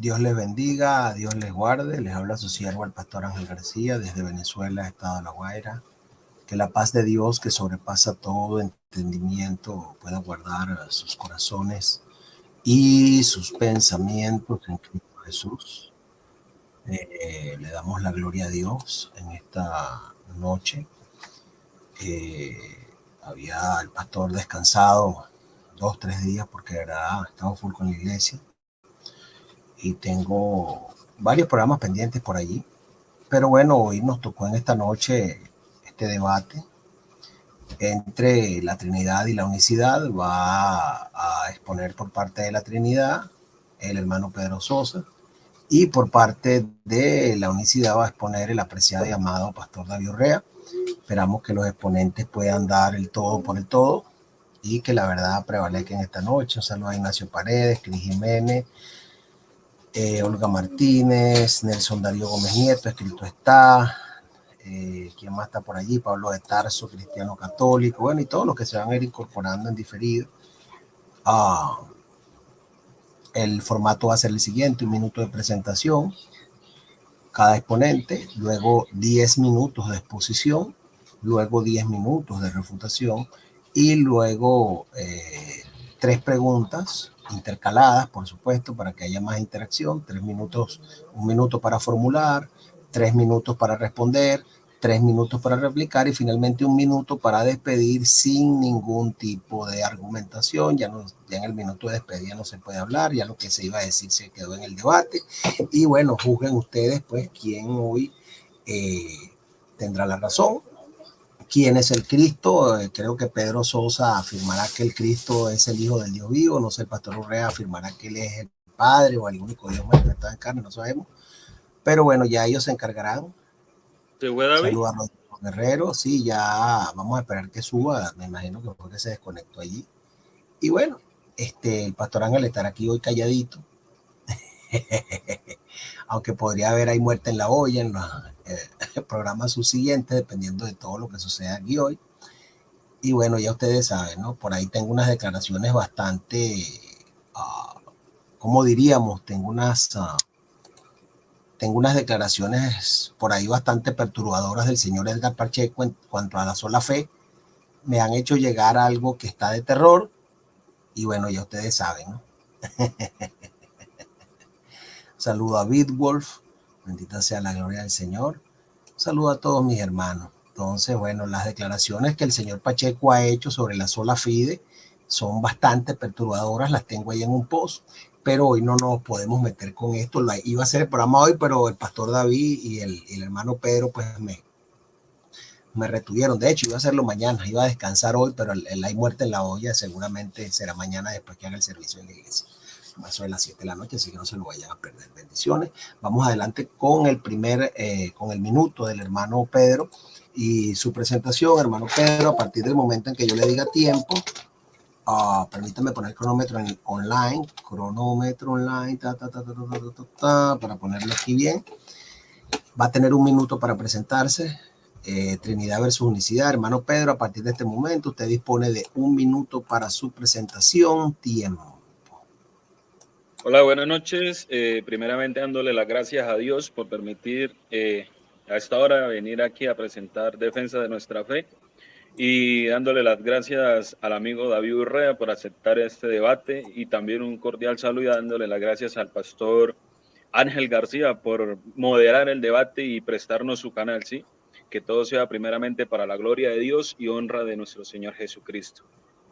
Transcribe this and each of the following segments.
Dios les bendiga, Dios les guarde. Les habla su siervo el pastor Ángel García desde Venezuela, Estado de La Guaira. Que la paz de Dios, que sobrepasa todo entendimiento, pueda guardar sus corazones y sus pensamientos en Cristo Jesús. Le damos la gloria a Dios en esta noche. Había el pastor descansado 2-3 días porque de verdad estaba full con la iglesia y tengo varios programas pendientes por allí. Pero bueno, hoy nos tocó en esta noche este debate entre la Trinidad y la unicidad. Va a exponer por parte de la Trinidad el hermano Pedro Sosa y por parte de la unicidad va a exponer el apreciado y amado pastor David Urrea. Esperamos que los exponentes puedan dar el todo por el todo y que la verdad prevalezca en esta noche. Un saludo a Ignacio Paredes, Cris Jiménez, Olga Martínez, Nelson Darío Gómez Nieto, escrito está. ¿Quién más está por allí? Pablo de Tarso, cristiano católico, bueno, y todos los que se van a ir incorporando en diferido. El formato va a ser el siguiente: 1 minuto de presentación cada exponente, luego 10 minutos de exposición, luego 10 minutos de refutación y luego 3 preguntas intercaladas, por supuesto, para que haya más interacción. 3 minutos, 1 minuto para formular, 3 minutos para responder, 3 minutos para replicar y finalmente 1 minuto para despedir sin ningún tipo de argumentación. Ya en el minuto de despedida no se puede hablar, ya lo que se iba a decir se quedó en el debate. Y bueno, juzguen ustedes pues quién hoy tendrá la razón. ¿Quién es el Cristo? Creo que Pedro Sosa afirmará que el Cristo es el Hijo del Dios vivo. No sé, el pastor Urrea afirmará que él es el Padre o el único Dios manifestado en carne, no sabemos. Pero bueno, ya ellos se encargarán. Saludos a Rodrigo Guerrero. Sí, ya vamos a esperar que suba. Me imagino que fue que se desconectó allí. Y bueno, el pastor Ángel estará aquí hoy calladito. Aunque podría haber ahí muerte en la olla en los programas subsiguientes, dependiendo de todo lo que suceda aquí hoy. Y bueno, ya ustedes saben, ¿no? Por ahí tengo unas declaraciones bastante, ¿cómo diríamos? Tengo unas declaraciones por ahí bastante perturbadoras del señor Edgar Pacheco en cuanto a la sola fe. Me han hecho llegar a algo que está de terror. Y bueno, ya ustedes saben, ¿no? Saludo a Bitwolf, bendita sea la gloria del Señor. Saludo a todos mis hermanos. Entonces, bueno, las declaraciones que el señor Pacheco ha hecho sobre la sola fide son bastante perturbadoras, las tengo ahí en un post, pero hoy no nos podemos meter con esto. Iba a ser el programa hoy, pero el pastor David y el hermano Pedro pues me retuvieron. De hecho, iba a hacerlo mañana, iba a descansar hoy, pero hay muerte en la olla, seguramente será mañana después que haga el servicio en la iglesia. Eso de las 7 de la noche, así que no se lo vayan a perder. Bendiciones. Vamos adelante con con el minuto del hermano Pedro y su presentación. Hermano Pedro, a partir del momento en que yo le diga tiempo, permítame poner cronómetro online, para ponerlo aquí bien. Va a tener 1 minuto para presentarse. Trinidad versus unicidad. Hermano Pedro, a partir de este momento usted dispone de 1 minuto para su presentación. Tiempo. Hola, buenas noches. Primeramente dándole las gracias a Dios por permitir a esta hora venir aquí a presentar defensa de nuestra fe y dándole las gracias al amigo David Urrea por aceptar este debate y también un cordial saludo y dándole las gracias al pastor Ángel García por moderar el debate y prestarnos su canal, ¿sí? Que todo sea primeramente para la gloria de Dios y honra de nuestro Señor Jesucristo.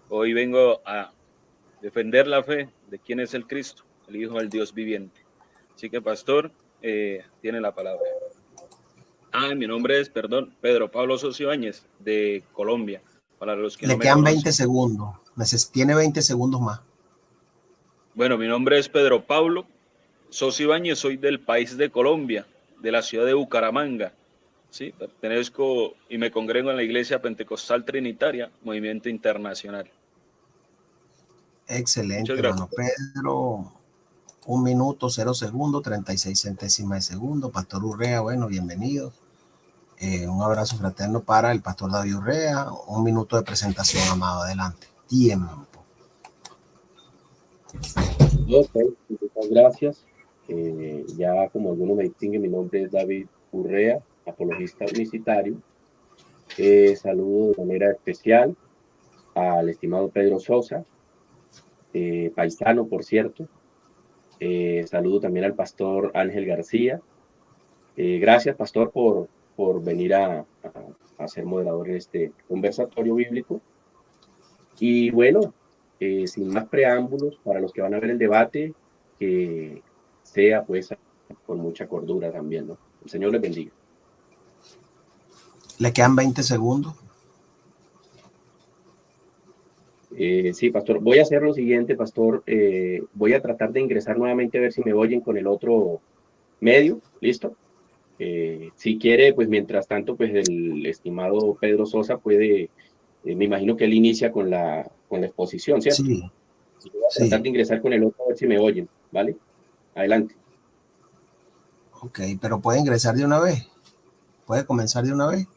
Hoy vengo a defender la fe de quién es el Cristo, el Hijo del Dios viviente. Así que, pastor, tiene la palabra. Mi nombre es, Pedro Pablo Sosa Ibáñez, de Colombia. Para los que Le no me quedan conocen. 20 segundos. Tiene 20 segundos más. Bueno, mi nombre es Pedro Pablo Sosa Ibáñez, soy del país de Colombia, de la ciudad de Bucaramanga. Sí, pertenezco y me congrego en la Iglesia Pentecostal Trinitaria, Movimiento Internacional. Excelente, hermano Pedro. 1 minuto, 0 segundos, 36 centésimas de segundo. Pastor Urrea, bueno, bienvenido. Un abrazo fraterno para el pastor David Urrea. 1 minuto de presentación, amado. Adelante. Tiempo. Ok, muchas gracias. Ya como algunos me distinguen, mi nombre es David Urrea, apologista unicitario. Saludo de manera especial al estimado Pedro Sosa, paisano, por cierto. Saludo también al pastor Ángel García. Gracias, pastor, por venir a ser moderador en este conversatorio bíblico. Y bueno, sin más preámbulos, para los que van a ver el debate, que sea pues con mucha cordura también, ¿no? El Señor les bendiga. Le quedan 20 segundos. Sí, pastor. Voy a hacer lo siguiente, pastor. Voy a tratar de ingresar nuevamente a ver si me oyen con el otro medio. ¿Listo? Si quiere, pues mientras tanto, pues el estimado Pedro Sosa puede, me imagino que él inicia con la exposición, ¿cierto? Sí, Voy a tratar sí. de ingresar con el otro a ver si me oyen, ¿vale? Adelante. Ok, pero puede ingresar de una vez. Puede comenzar de una vez.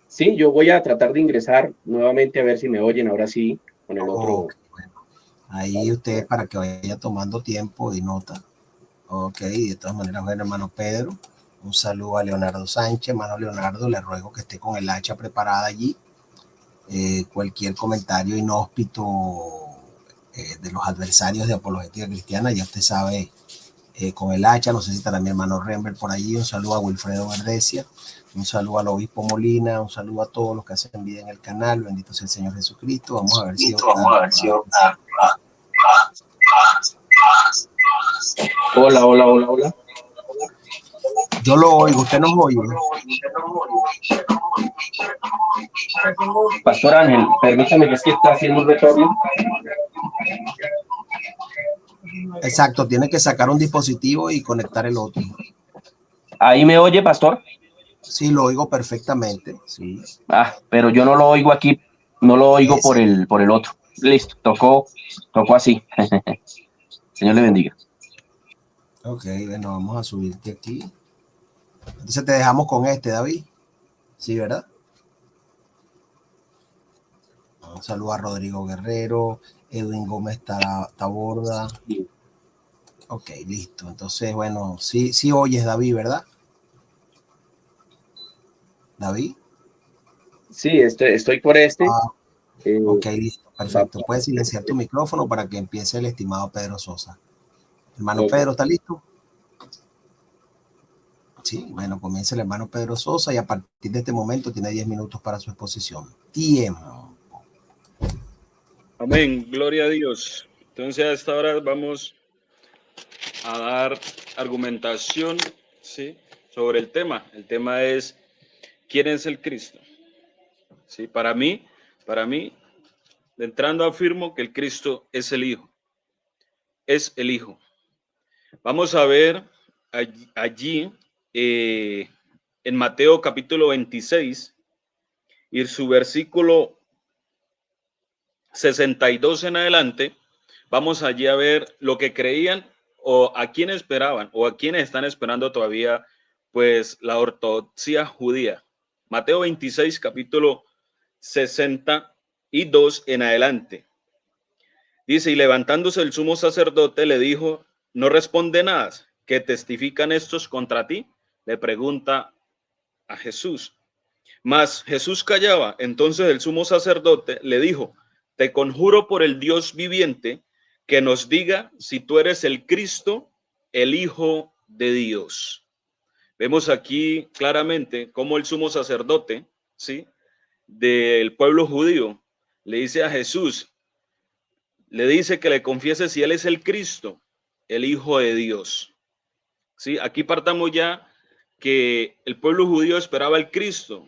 Sí, yo voy a tratar de ingresar nuevamente a ver si me oyen ahora sí con el otro. Ok, bueno. Ahí ¿Vale? usted para que vaya tomando tiempo y nota. Ok, de todas maneras, bueno, hermano Pedro, un saludo a Leonardo Sánchez. Hermano Leonardo, le ruego que esté con el hacha preparada allí. Cualquier comentario inhóspito de los adversarios de apologética cristiana, ya usted sabe, con el hacha. No sé si estará mi hermano Rembert por allí. Un saludo a Wilfredo Verdecia, un saludo al obispo Molina, un saludo a todos los que hacen vida en el canal. Bendito sea el Señor Jesucristo. Vamos a ver si Hola, hola, hola, hola. yo lo oigo, usted nos oye. Pastor Ángel, permítame, es que está haciendo un retorno. Exacto, tiene que sacar un dispositivo y conectar el otro. ¿Ahí me oye, pastor? Sí, lo oigo perfectamente. Sí. Pero yo no lo oigo aquí, no lo oigo por el otro. Listo, tocó así. Señor le bendiga. Ok, bueno, vamos a subirte aquí. Entonces te dejamos con este, David. Sí, ¿verdad? Un saludo a Rodrigo Guerrero, Edwin Gómez Taborda. Ok, listo. Entonces, bueno, sí oyes, David, ¿verdad? David. Sí, estoy por este. Ok, listo, perfecto. Puedes silenciar tu micrófono para que empiece el estimado Pedro Sosa. Hermano Pedro, ¿está listo? Sí, bueno, comienza el hermano Pedro Sosa y a partir de este momento tiene 10 minutos para su exposición. Tiempo. Amén, gloria a Dios. Entonces a esta hora vamos a dar argumentación, ¿sí?, sobre el tema. El tema es, ¿quién es el Cristo? ¿Sí? Para mí, entrando afirmo que el Cristo es el Hijo. Es el Hijo. Vamos a ver allí en Mateo capítulo 26 y su versículo 62 en adelante. Vamos allí a ver lo que creían o a quién esperaban o a quienes están esperando todavía, pues, la ortodoxia judía. Mateo 26, capítulo 62 en adelante. Dice, y levantándose el sumo sacerdote le dijo, ¿no responde nada? ¿Qué testifican estos contra ti? Le pregunta a Jesús. Mas Jesús callaba. Entonces el sumo sacerdote le dijo, te conjuro por el Dios viviente que nos diga si tú eres el Cristo, el Hijo de Dios. Vemos aquí claramente cómo el sumo sacerdote, ¿sí?, del pueblo judío le dice a Jesús, le dice que le confiese si él es el Cristo, el Hijo de Dios. ¿Sí? Aquí partamos ya que el pueblo judío esperaba el Cristo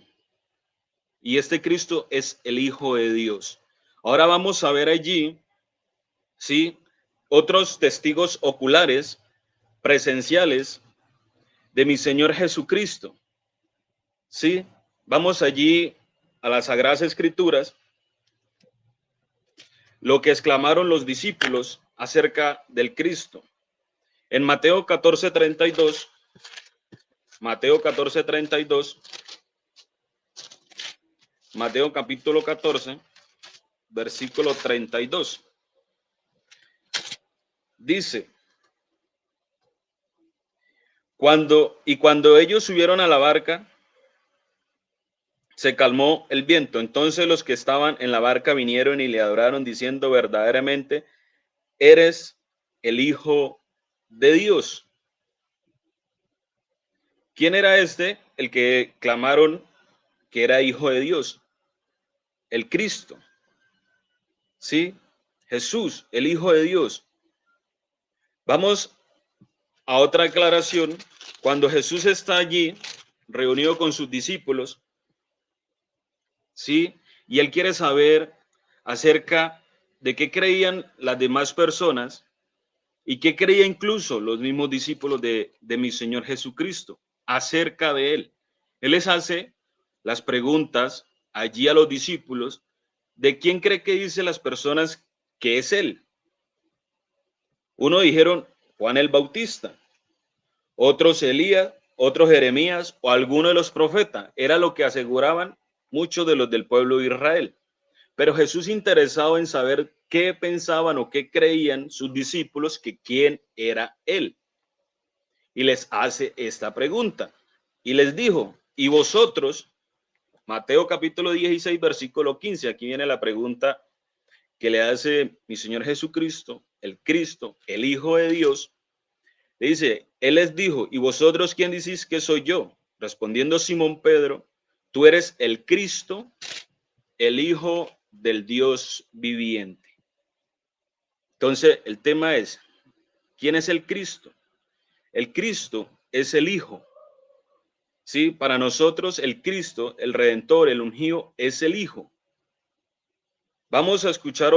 y este Cristo es el Hijo de Dios. Ahora vamos a ver allí, ¿sí?, otros testigos oculares, presenciales de mi Señor Jesucristo. ¿Sí? Vamos allí a las Sagradas Escrituras, lo que exclamaron los discípulos acerca del Cristo. En Mateo 14:32, Mateo 14:32, Mateo capítulo 14, versículo 32. Dice, Cuando ellos subieron a la barca, se calmó el viento. Entonces los que estaban en la barca vinieron y le adoraron, diciendo: verdaderamente eres el Hijo de Dios. ¿Quién era este? El que clamaron que era Hijo de Dios. El Cristo. ¿Sí? Jesús, el Hijo de Dios. Vamos a otra aclaración. Cuando Jesús está allí, reunido con sus discípulos, ¿sí? Y él quiere saber acerca de qué creían las demás personas y qué creían incluso los mismos discípulos de mi Señor Jesucristo acerca de él. Él les hace las preguntas allí a los discípulos de quién cree que dicen las personas que es él. Uno dijeron Juan el Bautista, otros Elías, otros Jeremías o alguno de los profetas. Era lo que aseguraban muchos de los del pueblo de Israel. Pero Jesús, interesado en saber qué pensaban o qué creían sus discípulos, que quién era él, y les hace esta pregunta. Y les dijo: ¿y vosotros? Mateo capítulo 16, versículo 15. Aquí viene la pregunta que le hace mi Señor Jesucristo, el Cristo, el Hijo de Dios. Le dice, él les dijo: ¿y vosotros quién decís que soy yo? Respondiendo Simón Pedro: tú eres el Cristo, el Hijo del Dios viviente. Entonces, el tema es, ¿quién es el Cristo? El Cristo es el Hijo. Sí, para nosotros el Cristo, el Redentor, el ungido, es el Hijo. Vamos a escuchar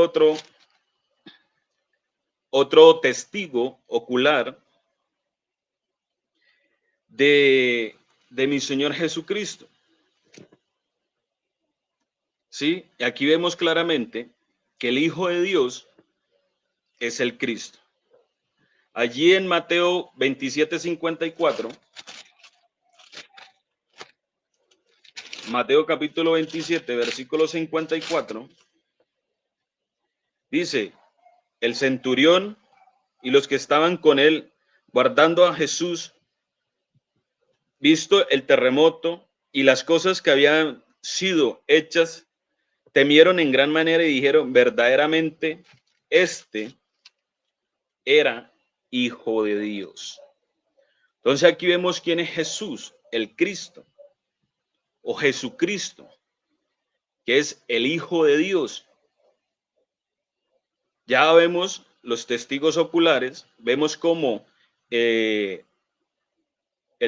otro testigo ocular de mi Señor Jesucristo. Sí, y aquí vemos claramente que el Hijo de Dios es el Cristo. Allí en Mateo 27:54, Mateo capítulo 27, versículo 54, dice: el centurión y los que estaban con él guardando a Jesús, visto el terremoto y las cosas que habían sido hechas, temieron en gran manera y dijeron: verdaderamente este era Hijo de Dios. Entonces aquí vemos quién es Jesús, el Cristo o Jesucristo, que es el Hijo de Dios. Ya vemos los testigos oculares, vemos cómo el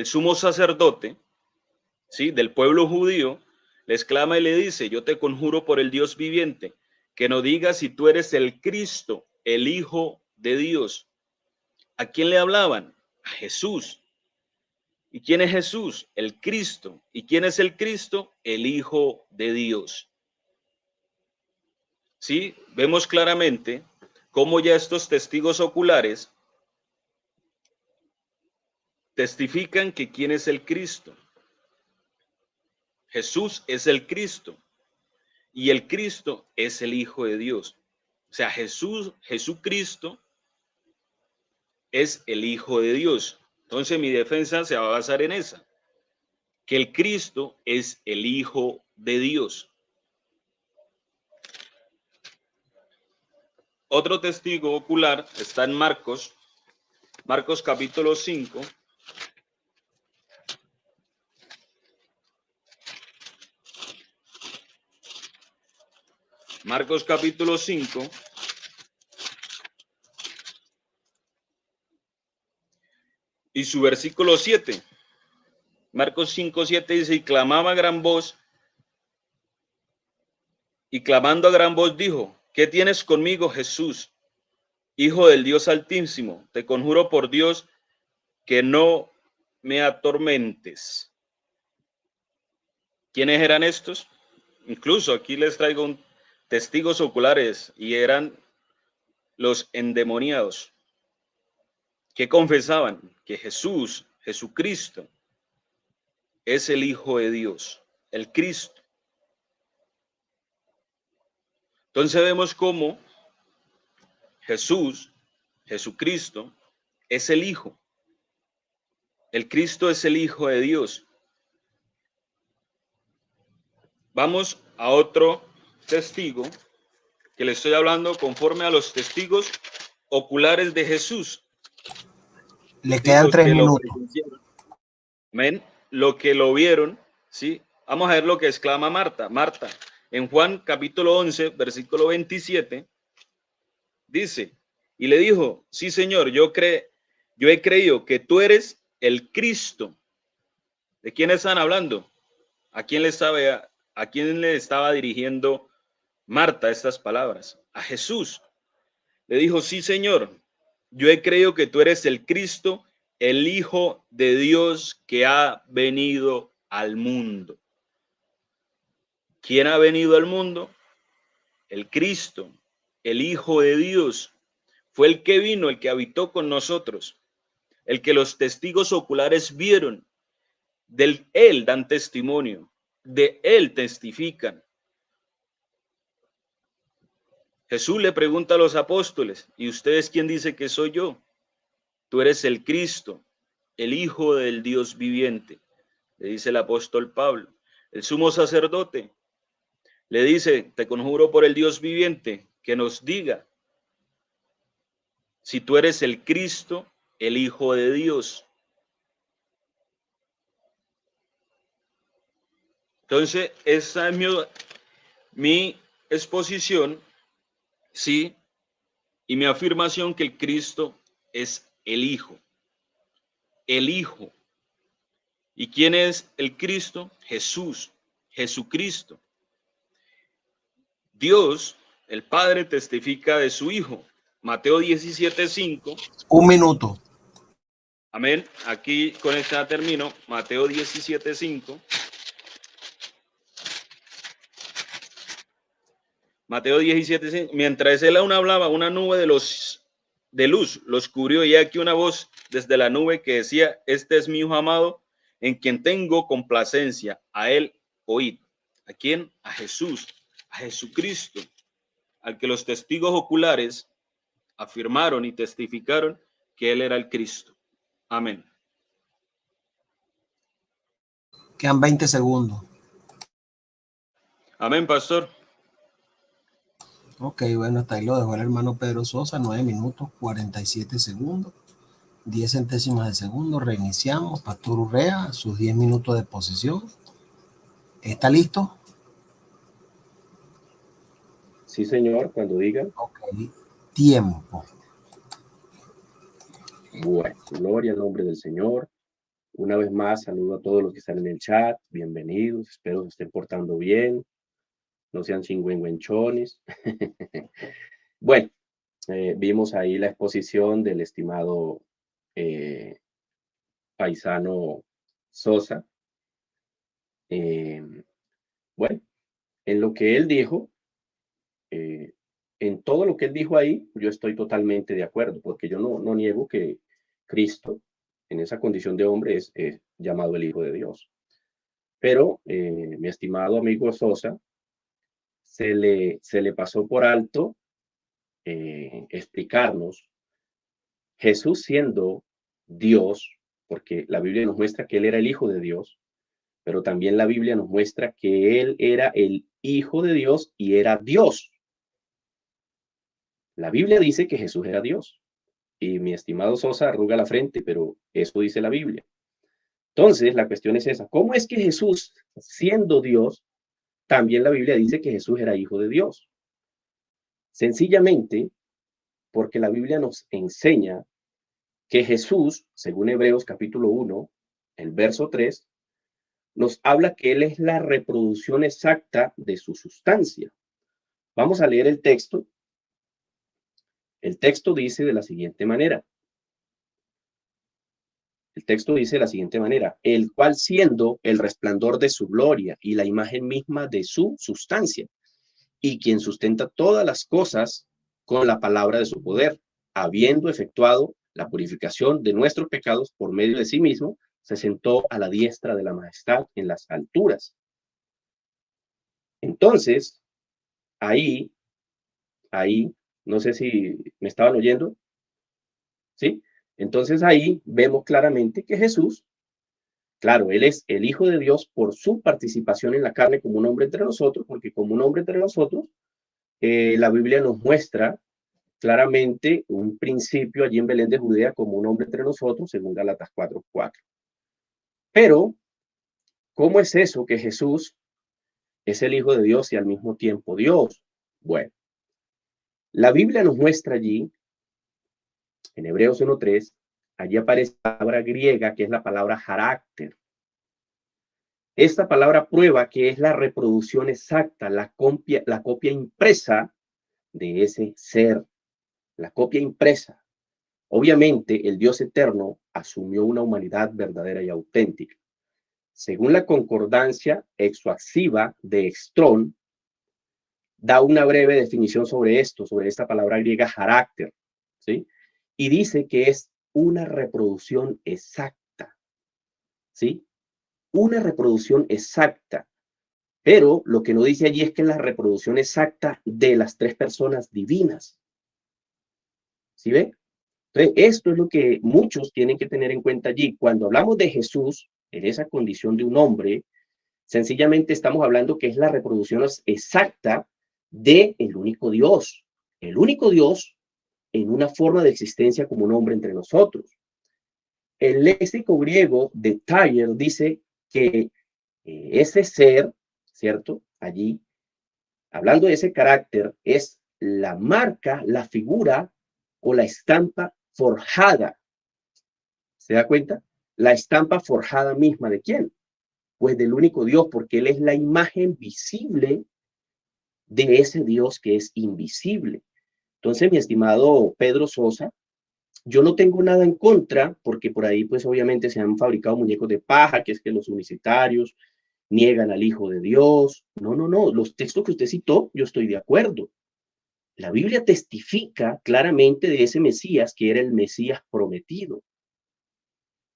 sumo sacerdote, ¿sí?, del pueblo judío les clama y le dice: yo te conjuro por el Dios viviente, que no digas si tú eres el Cristo, el Hijo de Dios. ¿A quién le hablaban? A Jesús. ¿Y quién es Jesús? El Cristo. ¿Y quién es el Cristo? El Hijo de Dios. Sí, vemos claramente cómo ya estos testigos oculares testifican que quién es el Cristo. Jesús es el Cristo y el Cristo es el Hijo de Dios. O sea, Jesucristo es el Hijo de Dios. Entonces mi defensa se va a basar en esa, que el Cristo es el Hijo de Dios. Otro testigo ocular está en Marcos capítulo 5. Marcos capítulo 5. Y su versículo 7. Marcos 5, 7 dice: y clamaba a gran voz, y clamando a gran voz dijo: ¿qué tienes conmigo, Jesús, Hijo del Dios Altísimo? Te conjuro por Dios que no me atormentes. ¿Quiénes eran estos? Incluso aquí les traigo testigos oculares, y eran los endemoniados, que confesaban que Jesucristo, es el Hijo de Dios, el Cristo. Entonces vemos cómo Jesucristo, es el Hijo. el Cristo es el Hijo de Dios. Vamos a otro testigo que le estoy hablando conforme a los testigos oculares de Jesús. Le quedan 3 minutos. Amén. Lo que lo vieron, ¿sí? Vamos a ver lo que exclama Marta. Marta, en Juan capítulo 11, versículo 27, dice, y le dijo, sí, Señor, yo he creído que tú eres el Cristo. ¿De quién están hablando? ¿A quién le estaba dirigiendo Marta estas palabras? A Jesús. Le dijo, sí, Señor, yo he creído que tú eres el Cristo, el Hijo de Dios que ha venido al mundo. ¿Quién ha venido al mundo? El Cristo, el Hijo de Dios. Fue el que vino, el que habitó con nosotros, el que los testigos oculares vieron. De él dan testimonio, de él testifican. Jesús le pregunta a los apóstoles, ¿y ustedes quién dice que soy yo? Tú eres el Cristo, el Hijo del Dios viviente, le dice el apóstol Pablo. El sumo sacerdote le dice, te conjuro por el Dios viviente, que nos diga si tú eres el Cristo, el Hijo de Dios. Entonces, esa es mi exposición, sí, y mi afirmación que el Cristo es el Hijo. El Hijo. ¿Y quién es el Cristo? Jesús, Jesucristo. Dios, el Padre, testifica de su Hijo. Mateo 17:5. 1 minuto. Amén. Aquí con esta termino. Mateo 17:5. Mateo 17:5. Mientras él aún hablaba, una nube de luz los cubrió, y aquí una voz desde la nube que decía, este es mi Hijo amado, en quien tengo complacencia, a él oíd. ¿A quién? A Jesús, a Jesucristo, al que los testigos oculares afirmaron y testificaron que él era el Cristo. Amén. Quedan 20 segundos. Amén, pastor. Ok, bueno, hasta ahí lo dejó el hermano Pedro Sosa, 9 minutos, 47 segundos, 10 centésimas de segundo. Reiniciamos. Pastor Urrea, sus 10 minutos de posición. ¿Está listo? Sí, señor, cuando digan. Ok, tiempo. Bueno, gloria al nombre del Señor. Una vez más, saludo a todos los que están en el chat. Bienvenidos, espero que se estén portando bien. No sean chingüengüenchones. Bueno, vimos ahí la exposición del estimado paisano Sosa. Bueno, en lo que él dijo, en todo lo que él dijo ahí, yo estoy totalmente de acuerdo, porque yo no niego que Cristo, en esa condición de hombre, es llamado el Hijo de Dios. Pero, mi estimado amigo Sosa, se le pasó por alto explicarnos Jesús siendo Dios, porque la Biblia nos muestra que él era el Hijo de Dios, pero también la Biblia nos muestra que él era el Hijo de Dios y era Dios. La Biblia dice que Jesús era Dios. Y mi estimado Sosa arruga la frente, pero eso dice la Biblia. Entonces, la cuestión es esa. ¿Cómo es que Jesús, siendo Dios, también la Biblia dice que Jesús era hijo de Dios? Sencillamente, porque la Biblia nos enseña que Jesús, según Hebreos capítulo 1, el verso 3, nos habla que Él es la reproducción exacta de su sustancia. Vamos a leer el texto. El texto dice de la siguiente manera. El texto dice de la siguiente manera, el cual siendo el resplandor de su gloria y la imagen misma de su sustancia, y quien sustenta todas las cosas con la palabra de su poder, habiendo efectuado la purificación de nuestros pecados por medio de sí mismo, se sentó a la diestra de la majestad en las alturas. Entonces, ahí, no sé si me estaban oyendo, ¿sí? Entonces ahí vemos claramente que Jesús, claro, Él es el Hijo de Dios por su participación en la carne como un hombre entre nosotros, porque como un hombre entre nosotros, la Biblia nos muestra claramente un principio allí en Belén de Judea como un hombre entre nosotros, según Gálatas 4:4. Pero, ¿cómo es eso que Jesús es el Hijo de Dios y al mismo tiempo Dios? Bueno, la Biblia nos muestra allí, en Hebreos 1:3, allí aparece la palabra griega que es la palabra carácter. Esta palabra prueba que es la reproducción exacta, la copia impresa de ese ser, la copia impresa. Obviamente, el Dios eterno asumió una humanidad verdadera y auténtica. Según la concordancia exoaxiva de Strong, da una breve definición sobre esto, sobre esta palabra griega carácter, ¿sí? Y dice que es una reproducción exacta, ¿sí? Una reproducción exacta. Pero lo que no dice allí es que es la reproducción exacta de las tres personas divinas. ¿Sí ve? Entonces, esto es lo que muchos tienen que tener en cuenta allí. Cuando hablamos de Jesús, en esa condición de un hombre, sencillamente estamos hablando que es la reproducción exacta del único Dios. El único Dios en una forma de existencia como un hombre entre nosotros. El léxico griego de Tyler dice que ese ser, ¿cierto? Allí, hablando de ese carácter, es la marca, la figura o la estampa forjada. ¿Se da cuenta? La estampa forjada misma ¿de quién? Pues del único Dios, porque Él es la imagen visible de ese Dios que es invisible. Entonces, mi estimado Pedro Sosa, yo no tengo nada en contra, porque por ahí pues obviamente se han fabricado muñecos de paja, que es que los universitarios niegan al Hijo de Dios. No, no, no, los textos que usted citó, yo estoy de acuerdo. La Biblia testifica claramente de ese Mesías, que era el Mesías prometido.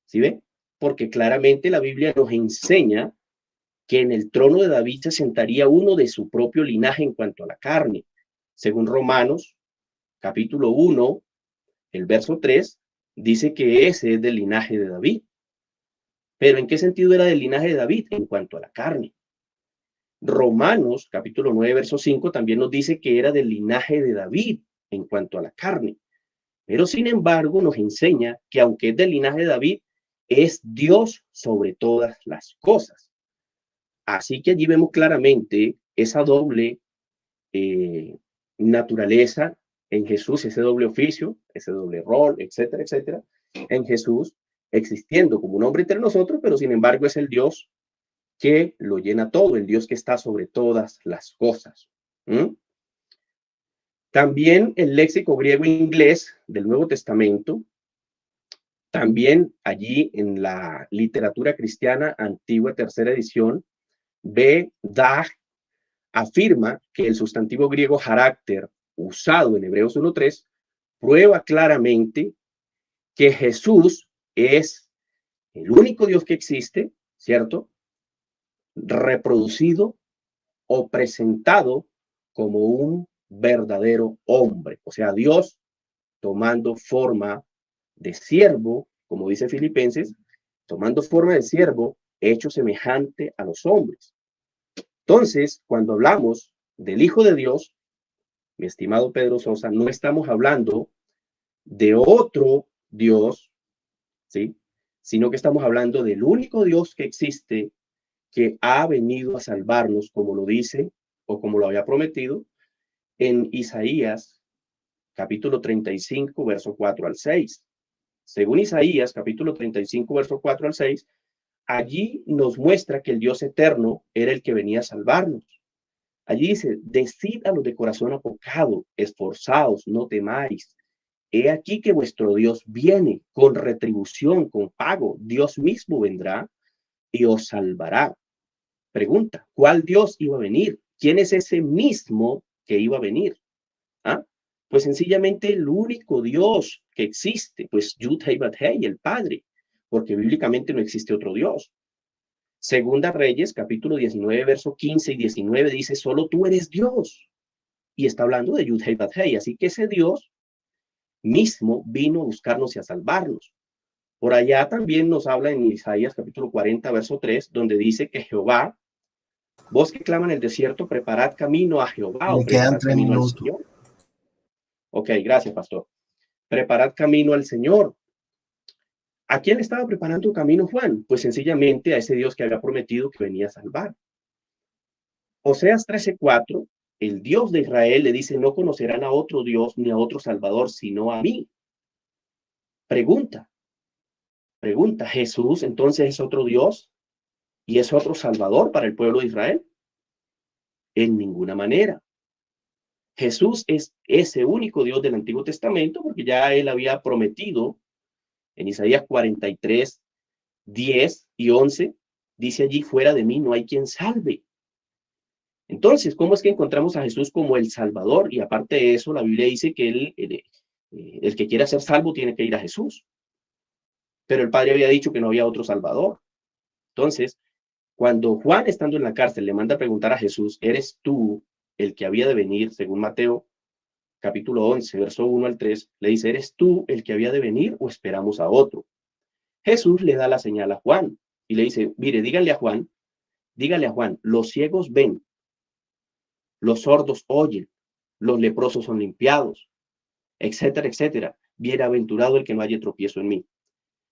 ¿Sí ve? Porque claramente la Biblia nos enseña que en el trono de David se sentaría uno de su propio linaje en cuanto a la carne. Según Romanos, capítulo 1, el verso 3, dice que ese es del linaje de David. Pero ¿en qué sentido era del linaje de David? En cuanto a la carne. Romanos, capítulo 9, verso 5, también nos dice que era del linaje de David en cuanto a la carne. Pero sin embargo nos enseña que aunque es del linaje de David, es Dios sobre todas las cosas. Así que allí vemos claramente esa doble naturaleza en Jesús, ese doble oficio, ese doble rol, etcétera, etcétera, en Jesús, existiendo como un hombre entre nosotros, pero sin embargo es el Dios que lo llena todo, el Dios que está sobre todas las cosas. También el léxico griego e inglés del Nuevo Testamento, también allí en la literatura cristiana antigua, tercera edición, Dag afirma que el sustantivo griego carácter, usado en Hebreos 1:3, prueba claramente que Jesús es el único Dios que existe, ¿cierto? Reproducido o presentado como un verdadero hombre, o sea, Dios tomando forma de siervo, como dice Filipenses, tomando forma de siervo, hecho semejante a los hombres. Entonces, cuando hablamos del Hijo de Dios, mi estimado Pedro Sosa, no estamos hablando de otro Dios, ¿sí? Sino que estamos hablando del único Dios que existe, que ha venido a salvarnos, como lo dice o como lo había prometido en Isaías, capítulo 35, verso 4 al 6. Según Isaías, capítulo 35, verso 4 al 6, allí nos muestra que el Dios eterno era el que venía a salvarnos. Allí dice, decid a los de corazón apocado, esforzaos, no temáis. He aquí que vuestro Dios viene con retribución, con pago. Dios mismo vendrá y os salvará. Pregunta, ¿cuál Dios iba a venir? ¿Quién es ese mismo que iba a venir? ¿Ah? Pues sencillamente el único Dios que existe, pues Yud-Hei-Bat-Hei, el Padre, porque bíblicamente no existe otro Dios. Segunda Reyes, capítulo 19, verso 15 y 19, dice, solo tú eres Dios. Y está hablando de Yud-Hei-Bat-Hei. Así que ese Dios mismo vino a buscarnos y a salvarnos. Por allá también nos habla en Isaías capítulo 40, verso 3, donde dice que Jehová, vos que claman en el desierto, preparad camino a Jehová o Me quedan preparad 3 camino al minutos. Señor. Ok, gracias, pastor. Preparad camino al Señor. ¿A quién le estaba preparando un camino Juan? Pues sencillamente a ese Dios que había prometido que venía a salvar. Oseas 13:4, el Dios de Israel le dice, no conocerán a otro Dios ni a otro Salvador, sino a mí. Pregunta, ¿Jesús entonces es otro Dios y es otro Salvador para el pueblo de Israel? En ninguna manera. Jesús es ese único Dios del Antiguo Testamento porque ya él había prometido en Isaías 43, 10 y 11, dice allí, fuera de mí no hay quien salve. Entonces, ¿cómo es que encontramos a Jesús como el Salvador? Y aparte de eso, la Biblia dice que el que quiera ser salvo tiene que ir a Jesús. Pero el Padre había dicho que no había otro Salvador. Entonces, cuando Juan, estando en la cárcel, le manda a preguntar a Jesús, ¿eres tú el que había de venir? Según Mateo, capítulo 11, verso 1 al 3, le dice, ¿eres tú el que había de venir o esperamos a otro? Jesús le da la señal a Juan y le dice, mire, dígale a Juan, los ciegos ven, los sordos oyen, los leprosos son limpiados, etcétera, etcétera. Bienaventurado el que no haya tropiezo en mí.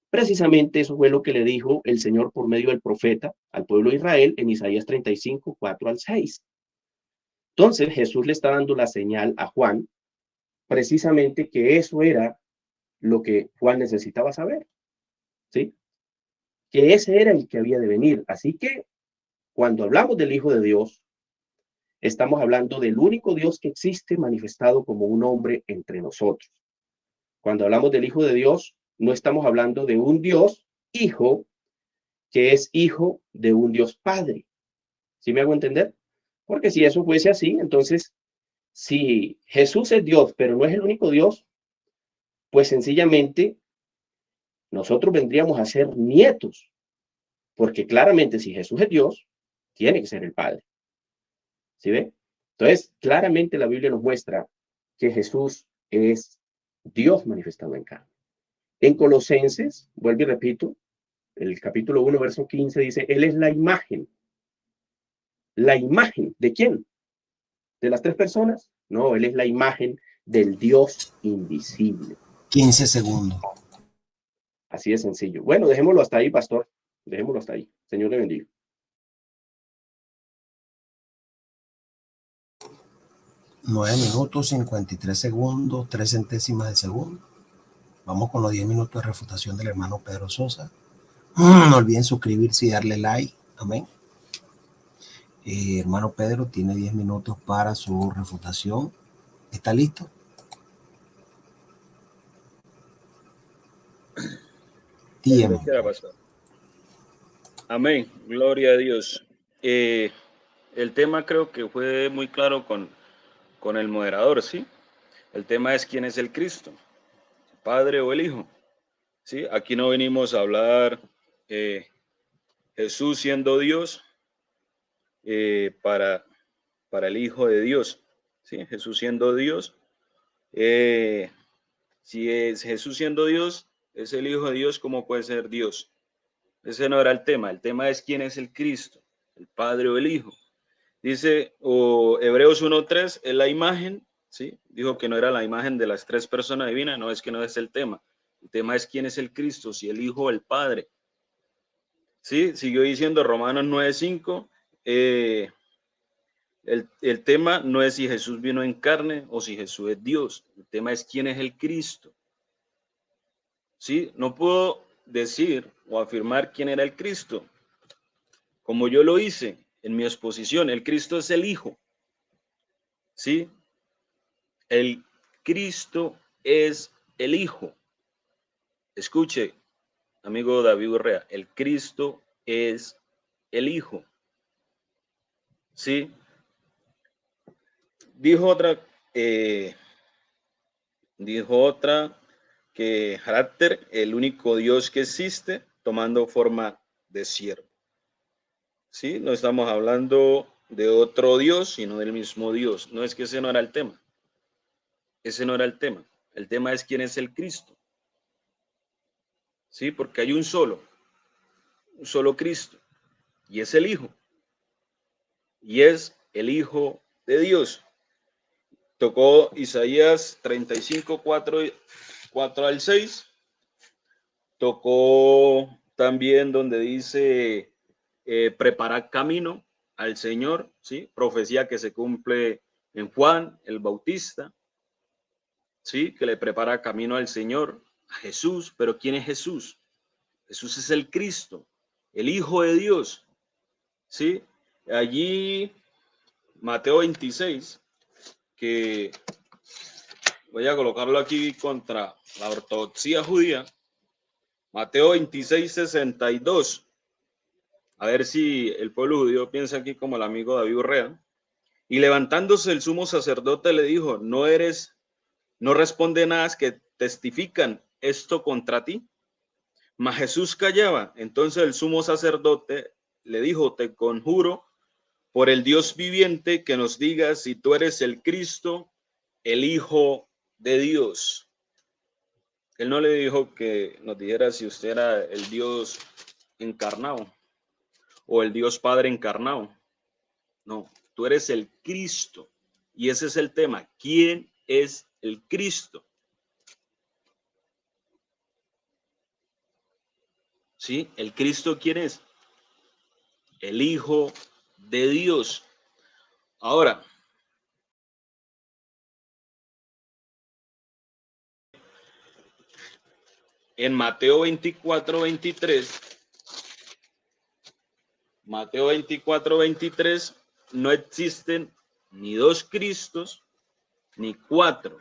Precisamente eso fue lo que le dijo el Señor por medio del profeta al pueblo de Israel en Isaías 35, 4 al 6. Entonces Jesús le está dando la señal a Juan, precisamente que eso era lo que Juan necesitaba saber, ¿sí? Que ese era el que había de venir. Así que cuando hablamos del Hijo de Dios, estamos hablando del único Dios que existe manifestado como un hombre entre nosotros. Cuando hablamos del Hijo de Dios, no estamos hablando de un Dios hijo que es hijo de un Dios Padre. ¿Sí me hago entender? Porque si eso fuese así, entonces, si Jesús es Dios, pero no es el único Dios, pues sencillamente nosotros vendríamos a ser nietos, porque claramente si Jesús es Dios, tiene que ser el Padre. ¿Sí ve? Entonces, claramente la Biblia nos muestra que Jesús es Dios manifestado en carne. En Colosenses, vuelvo y repito, el capítulo 1, verso 15 dice, Él es la imagen. ¿La imagen de quién? ¿De las tres personas? No, Él es la imagen del Dios invisible. 15 segundos. Así de sencillo. Bueno, dejémoslo hasta ahí, pastor. Dejémoslo hasta ahí. Señor le bendiga. 9 minutos, 53 segundos, 3 centésimas de segundo. Vamos con los 10 minutos de refutación del hermano Pedro Sosa. No olviden suscribirse y darle like. Amén. Hermano Pedro tiene 10 minutos para su refutación. ¿Está listo? Tiempo. Amén. Gloria a Dios. El tema creo que fue muy claro con el moderador, ¿sí? El tema es quién es el Cristo, el Padre o el Hijo. ¿Sí? Aquí no venimos a hablar Jesús siendo Dios para el Hijo de Dios. ¿Sí? Jesús siendo Dios. Si es Jesús siendo Dios, es el Hijo de Dios, ¿cómo puede ser Dios? Ese no era el tema. El tema es quién es el Cristo, el Padre o el Hijo. Dice Hebreos 1:3, es la imagen, ¿sí? Dijo que no era la imagen de las tres personas divinas, no, es que no es el tema. El tema es quién es el Cristo, si el Hijo o el Padre. ¿Sí? Siguió diciendo Romanos 9:5, el tema no es si Jesús vino en carne o si Jesús es Dios. El tema es quién es el Cristo. ¿Sí? No puedo decir o afirmar quién era el Cristo, como yo lo hice en mi exposición. El Cristo es el Hijo. ¿Sí? El Cristo es el Hijo. Escuche, amigo David Urrea, el Cristo es el Hijo. ¿Sí? Dijo otra que carácter, el único Dios que existe, tomando forma de siervo. ¿Sí? No estamos hablando de otro Dios, sino del mismo Dios. No es que ese no era el tema. Ese no era el tema. El tema es quién es el Cristo. Sí, porque hay un solo Cristo, y es el Hijo. Y es el Hijo de Dios. Tocó Isaías 35, 4 al 6. Tocó también donde dice preparar camino al Señor, ¿sí? Profecía que se cumple en Juan el Bautista, ¿sí? Que le prepara camino al Señor, a Jesús. Pero ¿quién es Jesús? Jesús es el Cristo, el Hijo de Dios, ¿sí? Allí Mateo 26, que voy a colocarlo aquí contra la ortodoxia judía. Mateo 26, 62. A ver si el pueblo judío piensa aquí como el amigo David Urrea. Y levantándose el sumo sacerdote le dijo, no responde nada que testifican esto contra ti. Mas Jesús callaba. Entonces el sumo sacerdote le dijo, te conjuro por el Dios viviente que nos digas si tú eres el Cristo, el Hijo de Dios. Él no le dijo que nos dijera si usted era el Dios encarnado o el Dios Padre encarnado. No, tú eres el Cristo. Y ese es el tema. ¿Quién es el Cristo? ¿Sí? ¿El Cristo quién es? El Hijo de Dios. Ahora, en Mateo 24, 23, no existen ni dos Cristos ni cuatro,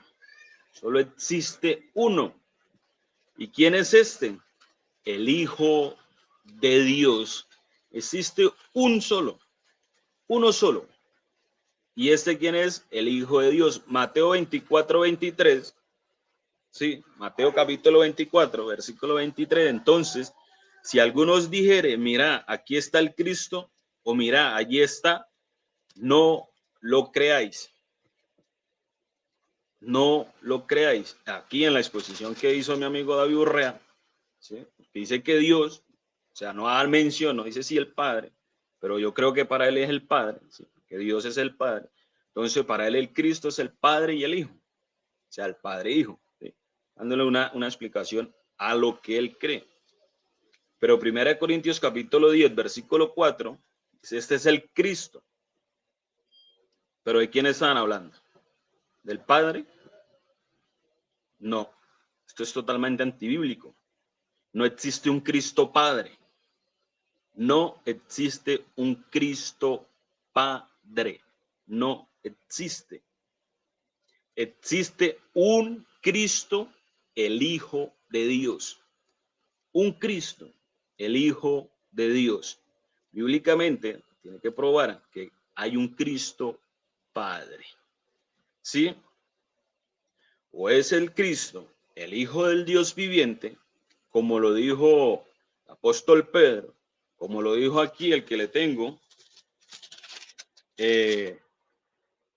solo existe uno. ¿Y quién es este? El Hijo de Dios. Existe uno solo. ¿Y este quién es? El Hijo de Dios. Mateo 24, 23. Sí, Mateo capítulo 24, versículo 23. Entonces, si algunos dijere, mira, aquí está el Cristo, o mira, allí está, no lo creáis. No lo creáis. Aquí en la exposición que hizo mi amigo David Urrea, ¿sí? Dice que Dios, o sea, no da mención, no dice si el Padre, pero yo creo que para él es el Padre, ¿sí? Que Dios es el Padre. Entonces, para él el Cristo es el Padre y el Hijo, o sea, el Padre e Hijo, ¿sí? Dándole una explicación a lo que él cree. Pero 1 Corintios capítulo 10, versículo 4, dice, este es el Cristo. ¿Pero de quién están hablando? ¿Del Padre? No, esto es totalmente antibíblico. No existe un Cristo Padre. No existe un Cristo Padre. No existe. Existe un Cristo, el Hijo de Dios. Un Cristo, el Hijo de Dios. Bíblicamente, tiene que probar que hay un Cristo Padre. ¿Sí? O es el Cristo, el Hijo del Dios viviente, como lo dijo el apóstol Pedro, como lo dijo aquí el que le tengo,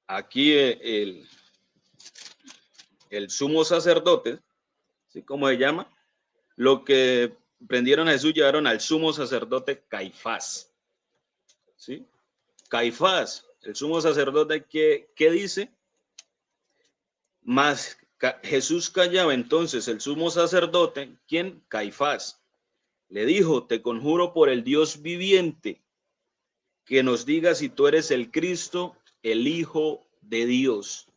aquí el sumo sacerdote, ¿sí? ¿Cómo se llama? Lo que prendieron a Jesús llevaron al sumo sacerdote Caifás, ¿sí? Caifás, el sumo sacerdote, ¿qué dice? Mas Jesús callaba. Entonces el sumo sacerdote, ¿quién? Caifás, le dijo, te conjuro por el Dios viviente, que nos diga si tú eres el Cristo, el Hijo de Dios.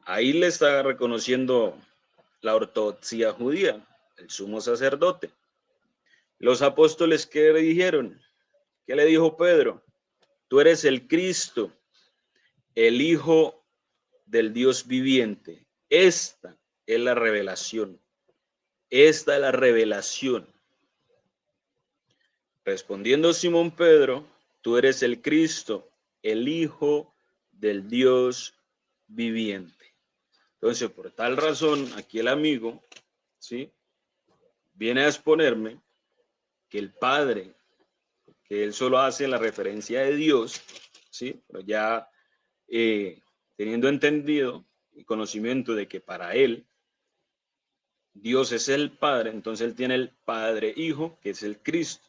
Ahí le está reconociendo la ortodoxia judía, el sumo sacerdote. Los apóstoles, ¿qué le dijeron? ¿Qué le dijo Pedro? Tú eres el Cristo, el Hijo del Dios viviente. Esta es la revelación. Esta es la revelación. Respondiendo Simón Pedro, tú eres el Cristo, el Hijo del Dios viviente. Entonces, por tal razón, aquí el amigo, ¿sí?, viene a exponerme que el Padre, que él solo hace la referencia de Dios, ¿sí?, pero ya teniendo entendido y conocimiento de que para él Dios es el Padre, entonces él tiene el Padre Hijo, que es el Cristo.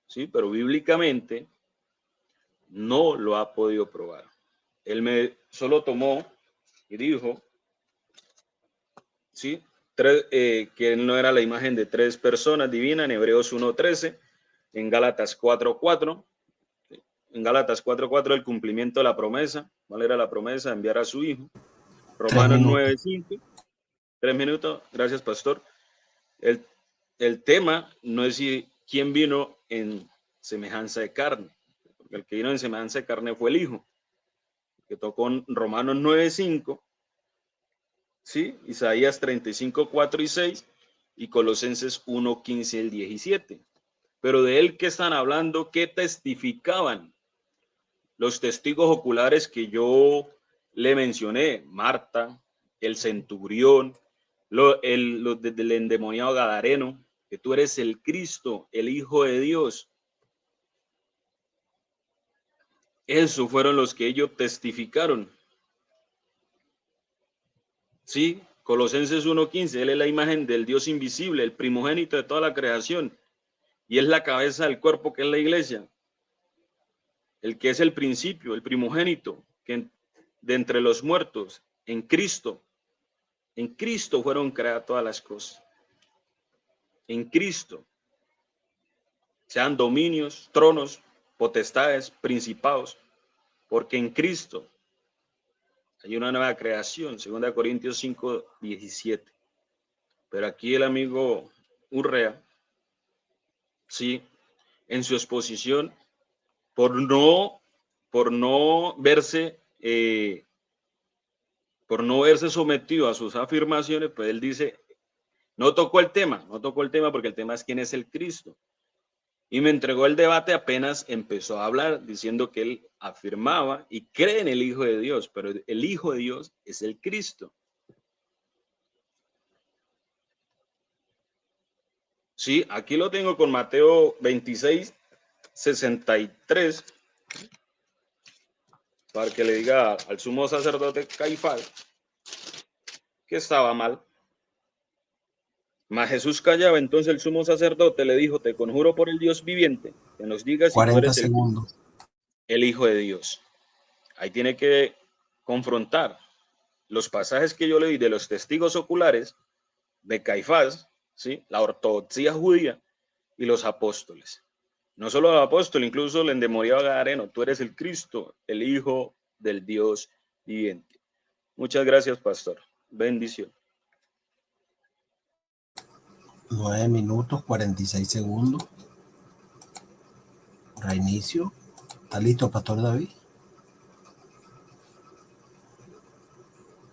¿Sí? Pero bíblicamente no lo ha podido probar. Él solo tomó y dijo, ¿sí? Que él no era la imagen de tres personas divinas, en Hebreos 1:13, en Gálatas 4:4. En Gálatas 4:4 el cumplimiento de la promesa. ¿Cuál era la promesa? Enviar a su Hijo. Romanos 9:5. 3 minutos. Gracias, pastor. El tema no es si quién vino en semejanza de carne. Porque el que vino en semejanza de carne fue el Hijo. Que tocó en Romanos 9:5. ¿Sí? Isaías 35:4-6 y Colosenses 1:15-17. Pero de él que están hablando, ¿qué testificaban? Los testigos oculares que yo le mencioné, Marta, el centurión, del endemoniado gadareno, que tú eres el Cristo, el Hijo de Dios. Esos fueron los que ellos testificaron. Sí, Colosenses 1:15, él es la imagen del Dios invisible, el primogénito de toda la creación, y es la cabeza del cuerpo que es la iglesia, el que es el principio, el primogénito, que de entre los muertos, en Cristo fueron creadas todas las cosas. En Cristo, sean dominios, tronos, potestades, principados, porque en Cristo hay una nueva creación, 2 Corintios 5:17. Pero aquí el amigo Urrea, sí, en su exposición, por no verse sometido a sus afirmaciones, pues él dice, no tocó el tema porque el tema es quién es el Cristo. Y me entregó el debate apenas empezó a hablar, diciendo que él afirmaba y cree en el Hijo de Dios, pero el Hijo de Dios es el Cristo. Sí, aquí lo tengo con Mateo 26:63, para que le diga al sumo sacerdote Caifás que estaba mal. Mas Jesús callaba, entonces el sumo sacerdote le dijo, te conjuro por el Dios viviente, que nos digas si tú eres el Hijo de Dios. Ahí tiene que confrontar los pasajes que yo leí de los testigos oculares de Caifás, ¿sí? La ortodoxia judía y los apóstoles. No solo el apóstol, incluso el endemoniado gadareno, tú eres el Cristo, el Hijo del Dios viviente. Muchas gracias, pastor. Bendición. 9 minutos, 46 segundos. Reinicio. ¿Está listo, pastor David?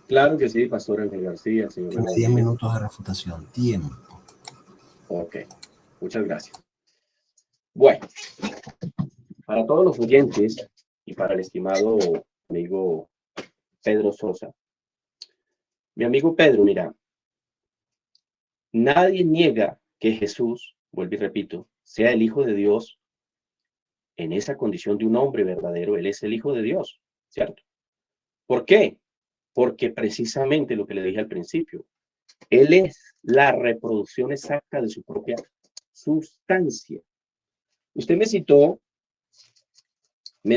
Claro que sí, pastor Ángel García. Señor, tiene 10 minutos de refutación. Tiempo. Ok, muchas gracias. Bueno, para todos los oyentes y para el estimado amigo Pedro Sosa. Mi amigo Pedro, mira, nadie niega que Jesús, vuelvo y repito, sea el Hijo de Dios en esa condición de un hombre verdadero. Él es el Hijo de Dios, ¿cierto? ¿Por qué? Porque precisamente lo que le dije al principio, Él es la reproducción exacta de su propia sustancia. Usted me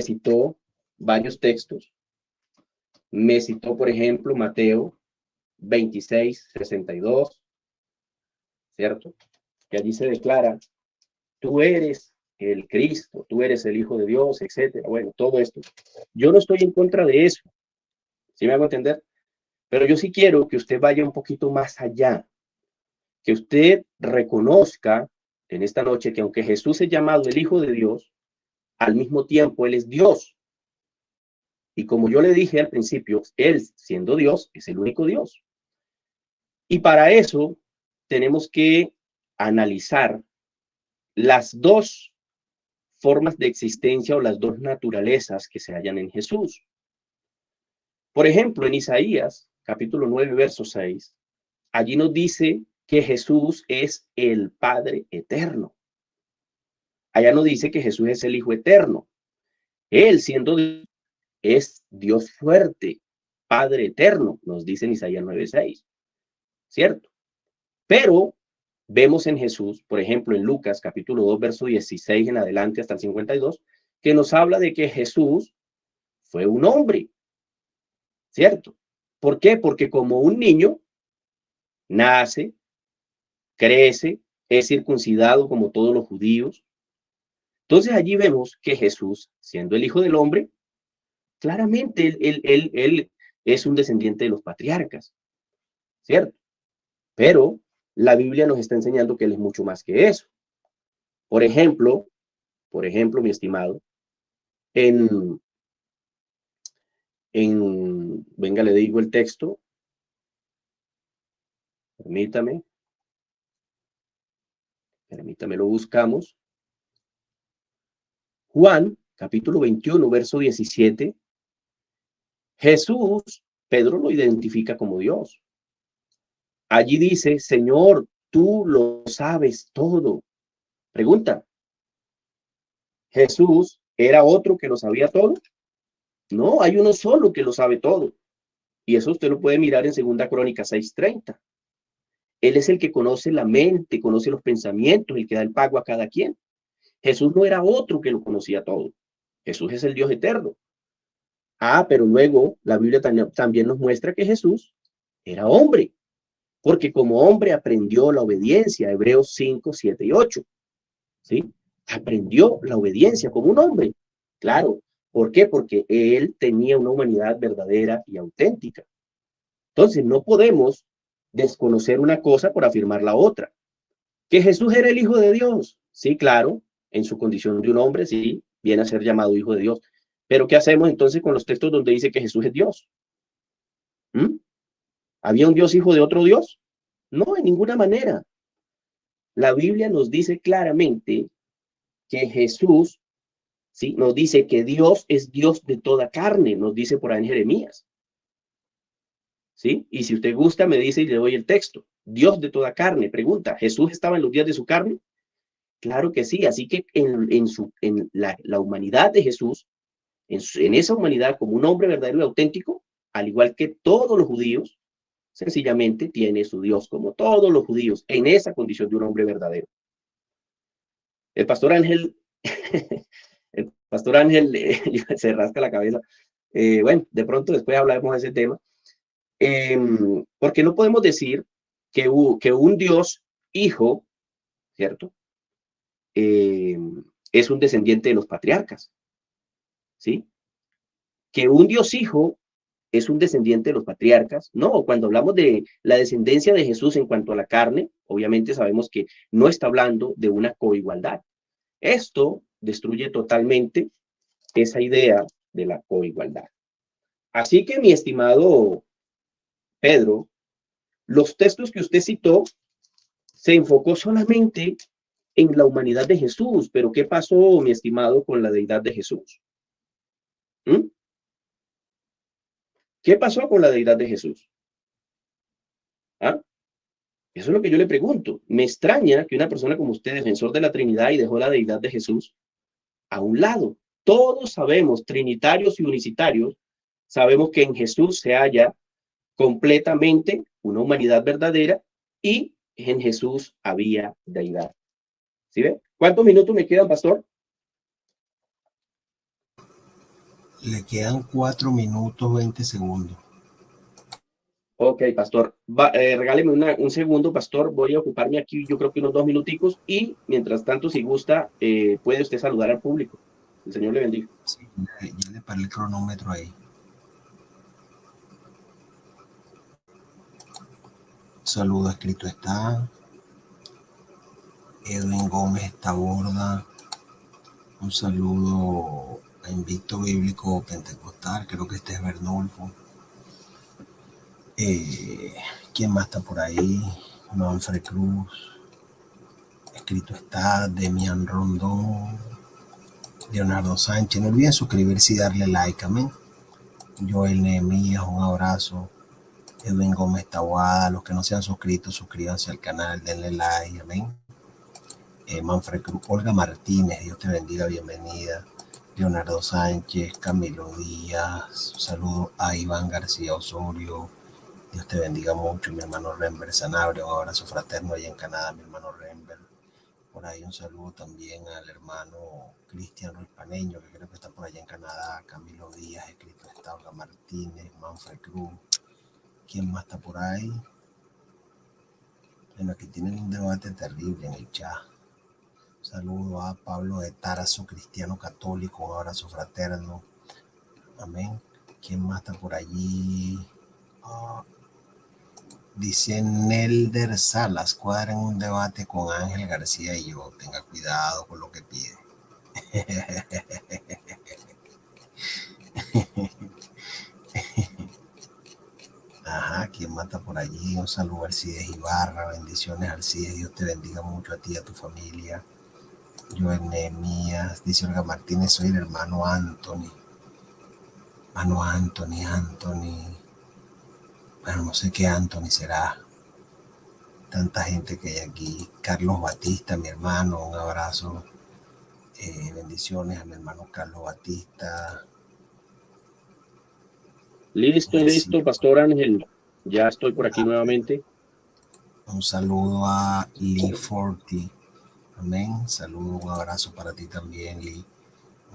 citó varios textos. Me citó, por ejemplo, Mateo 26:62, ¿cierto? Que allí se declara, tú eres el Cristo, tú eres el Hijo de Dios, etcétera. Bueno, todo esto. Yo no estoy en contra de eso, ¿sí me hago entender? Pero yo sí quiero que usted vaya un poquito más allá, que usted reconozca en esta noche que aunque Jesús es llamado el Hijo de Dios, al mismo tiempo Él es Dios. Y como yo le dije al principio, Él, siendo Dios, es el único Dios. Y para eso tenemos que analizar las dos formas de existencia o las dos naturalezas que se hallan en Jesús. Por ejemplo, en Isaías, capítulo 9, verso 6, allí nos dice que Jesús es el Padre eterno. Allá nos dice que Jesús es el Hijo eterno. Él, siendo Dios, es Dios fuerte, Padre eterno, nos dice en Isaías 9:6, ¿cierto? Pero vemos en Jesús, por ejemplo, en Lucas capítulo 2, verso 16 en adelante hasta el 52, que nos habla de que Jesús fue un hombre, ¿cierto? ¿Por qué? Porque como un niño nace, crece, es circuncidado como todos los judíos. Entonces allí vemos que Jesús, siendo el Hijo del Hombre, claramente él es un descendiente de los patriarcas, ¿cierto? Pero la Biblia nos está enseñando que él es mucho más que eso. Por ejemplo, mi estimado, venga, le digo el texto, permítame, lo buscamos. Juan, capítulo 21, verso 17, Jesús, Pedro lo identifica como Dios. Allí dice, Señor, tú lo sabes todo. Pregunta, ¿Jesús era otro que lo sabía todo? No, hay uno solo que lo sabe todo. Y eso usted lo puede mirar en 2 Crónicas 6:30. Él es el que conoce la mente, conoce los pensamientos, el que da el pago a cada quien. Jesús no era otro que lo conocía todo. Jesús es el Dios eterno. Pero luego la Biblia también nos muestra que Jesús era hombre, porque como hombre aprendió la obediencia, Hebreos 5, 7 y 8. ¿Sí? Aprendió la obediencia como un hombre. Claro. ¿Por qué? Porque él tenía una humanidad verdadera y auténtica. Entonces, no podemos desconocer una cosa por afirmar la otra. ¿Que Jesús era el Hijo de Dios? Sí, claro, en su condición de un hombre, sí, viene a ser llamado Hijo de Dios. Pero ¿qué hacemos entonces con los textos donde dice que Jesús es Dios? ¿Había un Dios hijo de otro Dios? No, en ninguna manera. La Biblia nos dice claramente que Jesús, ¿sí? Nos dice que Dios es Dios de toda carne, nos dice por ahí en Jeremías. ¿Sí? Y si usted gusta, me dice y le doy el texto. Dios de toda carne. Pregunta, ¿Jesús estaba en los días de su carne? Claro que sí. Así que en la humanidad de Jesús, en esa humanidad como un hombre verdadero y auténtico, al igual que todos los judíos, sencillamente tiene su Dios como todos los judíos, en esa condición de un hombre verdadero. El pastor Ángel, se rasca la cabeza. Bueno, de pronto después hablaremos de ese tema. Porque no podemos decir que un Dios hijo, ¿cierto? Es un descendiente de los patriarcas, ¿sí? Que un Dios hijo es un descendiente de los patriarcas. No, cuando hablamos de la descendencia de Jesús en cuanto a la carne, obviamente sabemos que no está hablando de una coigualdad. Esto destruye totalmente esa idea de la coigualdad. Así que, mi estimado Pedro, los textos que usted citó se enfocó solamente en la humanidad de Jesús, pero ¿qué pasó, mi estimado, con la deidad de Jesús? ¿Qué pasó con la deidad de Jesús? Eso es lo que yo le pregunto. Me extraña que una persona como usted, defensor de la Trinidad, y dejó la deidad de Jesús a un lado. Todos sabemos, trinitarios y unicitarios, sabemos que en Jesús se halla completamente una humanidad verdadera y en Jesús había deidad. ¿Sí ve? ¿Cuántos minutos me quedan, pastor? Le quedan 4 minutos 20 segundos. Ok, pastor. Regáleme un segundo, pastor. Voy a ocuparme aquí, yo creo que unos 2 minuticos. Y mientras tanto, si gusta, puede usted saludar al público. El Señor le bendiga. Sí, ya le paré el cronómetro ahí. Saludo escrito está. Edwin Gómez Taborda. Un saludo a Invicto Bíblico Pentecostal. Creo que este es Bernulfo. ¿Quién más está por ahí? Manfred Cruz. Escrito está. Demian Rondón. Leonardo Sánchez. No olviden suscribirse y darle like. Amén. Joel Nehemías, un abrazo. Edwin Gómez Taboada, los que no se han suscrito, suscríbanse al canal, denle like, amén. Manfred Cruz, Olga Martínez, Dios te bendiga, bienvenida. Leonardo Sánchez, Camilo Díaz, un saludo a Iván García Osorio. Dios te bendiga mucho, mi hermano Rember Sanabria, un abrazo fraterno allá en Canadá, mi hermano Rember. Por ahí un saludo también al hermano Cristian Ruiz Paneño, que creo que está por allá en Canadá, Camilo Díaz, escrito Estaura Martínez, Manfred Cruz. ¿Quién más está por ahí? Bueno, aquí tienen un debate terrible en el chat. Saludo a Pablo de Tarazo, cristiano católico, un abrazo fraterno. Amén. ¿Quién más está por allí? Dice Nelder Salas, cuadran un debate con Ángel García y yo. Tenga cuidado con lo que pide. Ajá, ¿quién mata por allí? Un saludo a Alcides Ibarra, bendiciones Alcides, Dios te bendiga mucho a ti y a tu familia. Joel Nehemías, dice Olga Martínez, soy el hermano Anthony. Hermano Anthony. Bueno, no sé qué Anthony será. Tanta gente que hay aquí. Carlos Batista, mi hermano, un abrazo. Bendiciones a mi hermano Carlos Batista. Listo, Pastor Ángel. Ya estoy por aquí nuevamente. Un saludo a Lee Forti. Amén. Saludo, un abrazo para ti también, Lee.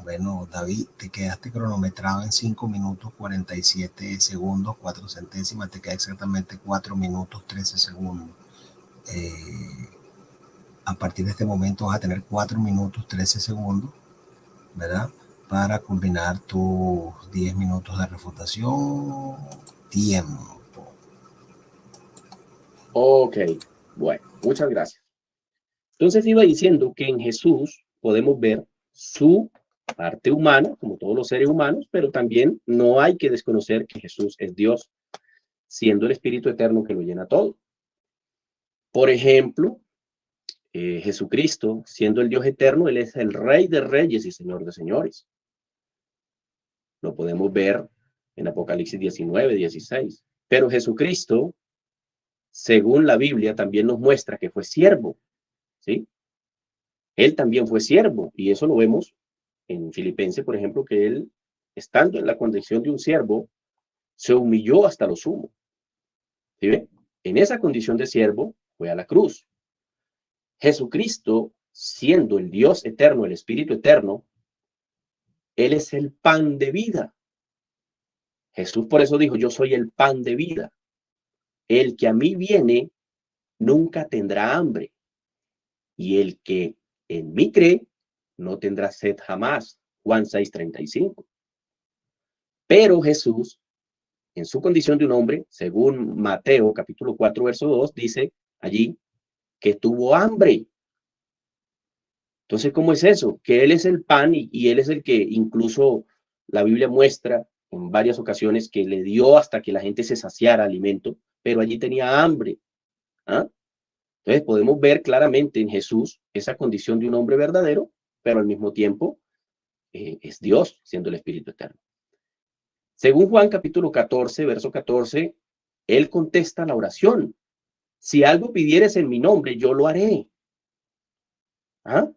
Bueno, David, te quedaste cronometrado en 5 minutos 47 segundos, 4 centésimas. Te queda exactamente 4 minutos 13 segundos. A partir de este momento vas a tener 4 minutos 13 segundos, ¿verdad? Para culminar tus 10 minutos de refutación. Tiempo. Ok, bueno, muchas gracias. Entonces iba diciendo que en Jesús podemos ver su parte humana, como todos los seres humanos, pero también no hay que desconocer que Jesús es Dios, siendo el Espíritu Eterno que lo llena todo. Por ejemplo, Jesucristo, siendo el Dios eterno, Él es el Rey de Reyes y Señor de Señores. Lo podemos ver en Apocalipsis 19, 16. Pero Jesucristo, según la Biblia, también nos muestra que fue siervo, ¿sí? Él también fue siervo, y eso lo vemos en Filipenses, por ejemplo, que él, estando en la condición de un siervo, se humilló hasta lo sumo. ¿Sí ve? En esa condición de siervo, fue a la cruz. Jesucristo, siendo el Dios eterno, el Espíritu eterno, Él es el pan de vida. Jesús por eso dijo, yo soy el pan de vida. El que a mí viene, nunca tendrá hambre. Y el que en mí cree, no tendrá sed jamás. Juan 6:35. Pero Jesús, en su condición de un hombre, según Mateo capítulo 4, verso 2, dice allí que tuvo hambre. Entonces, ¿cómo es eso? Que Él es el pan y Él es el que incluso la Biblia muestra en varias ocasiones que le dio hasta que la gente se saciara alimento, pero allí tenía hambre. ¿Ah? Entonces podemos ver claramente en Jesús esa condición de un hombre verdadero, pero al mismo tiempo es Dios, siendo el Espíritu Eterno. Según Juan capítulo 14, verso 14, Él contesta la oración. Si algo pidieres en mi nombre, yo lo haré. ¿Ah?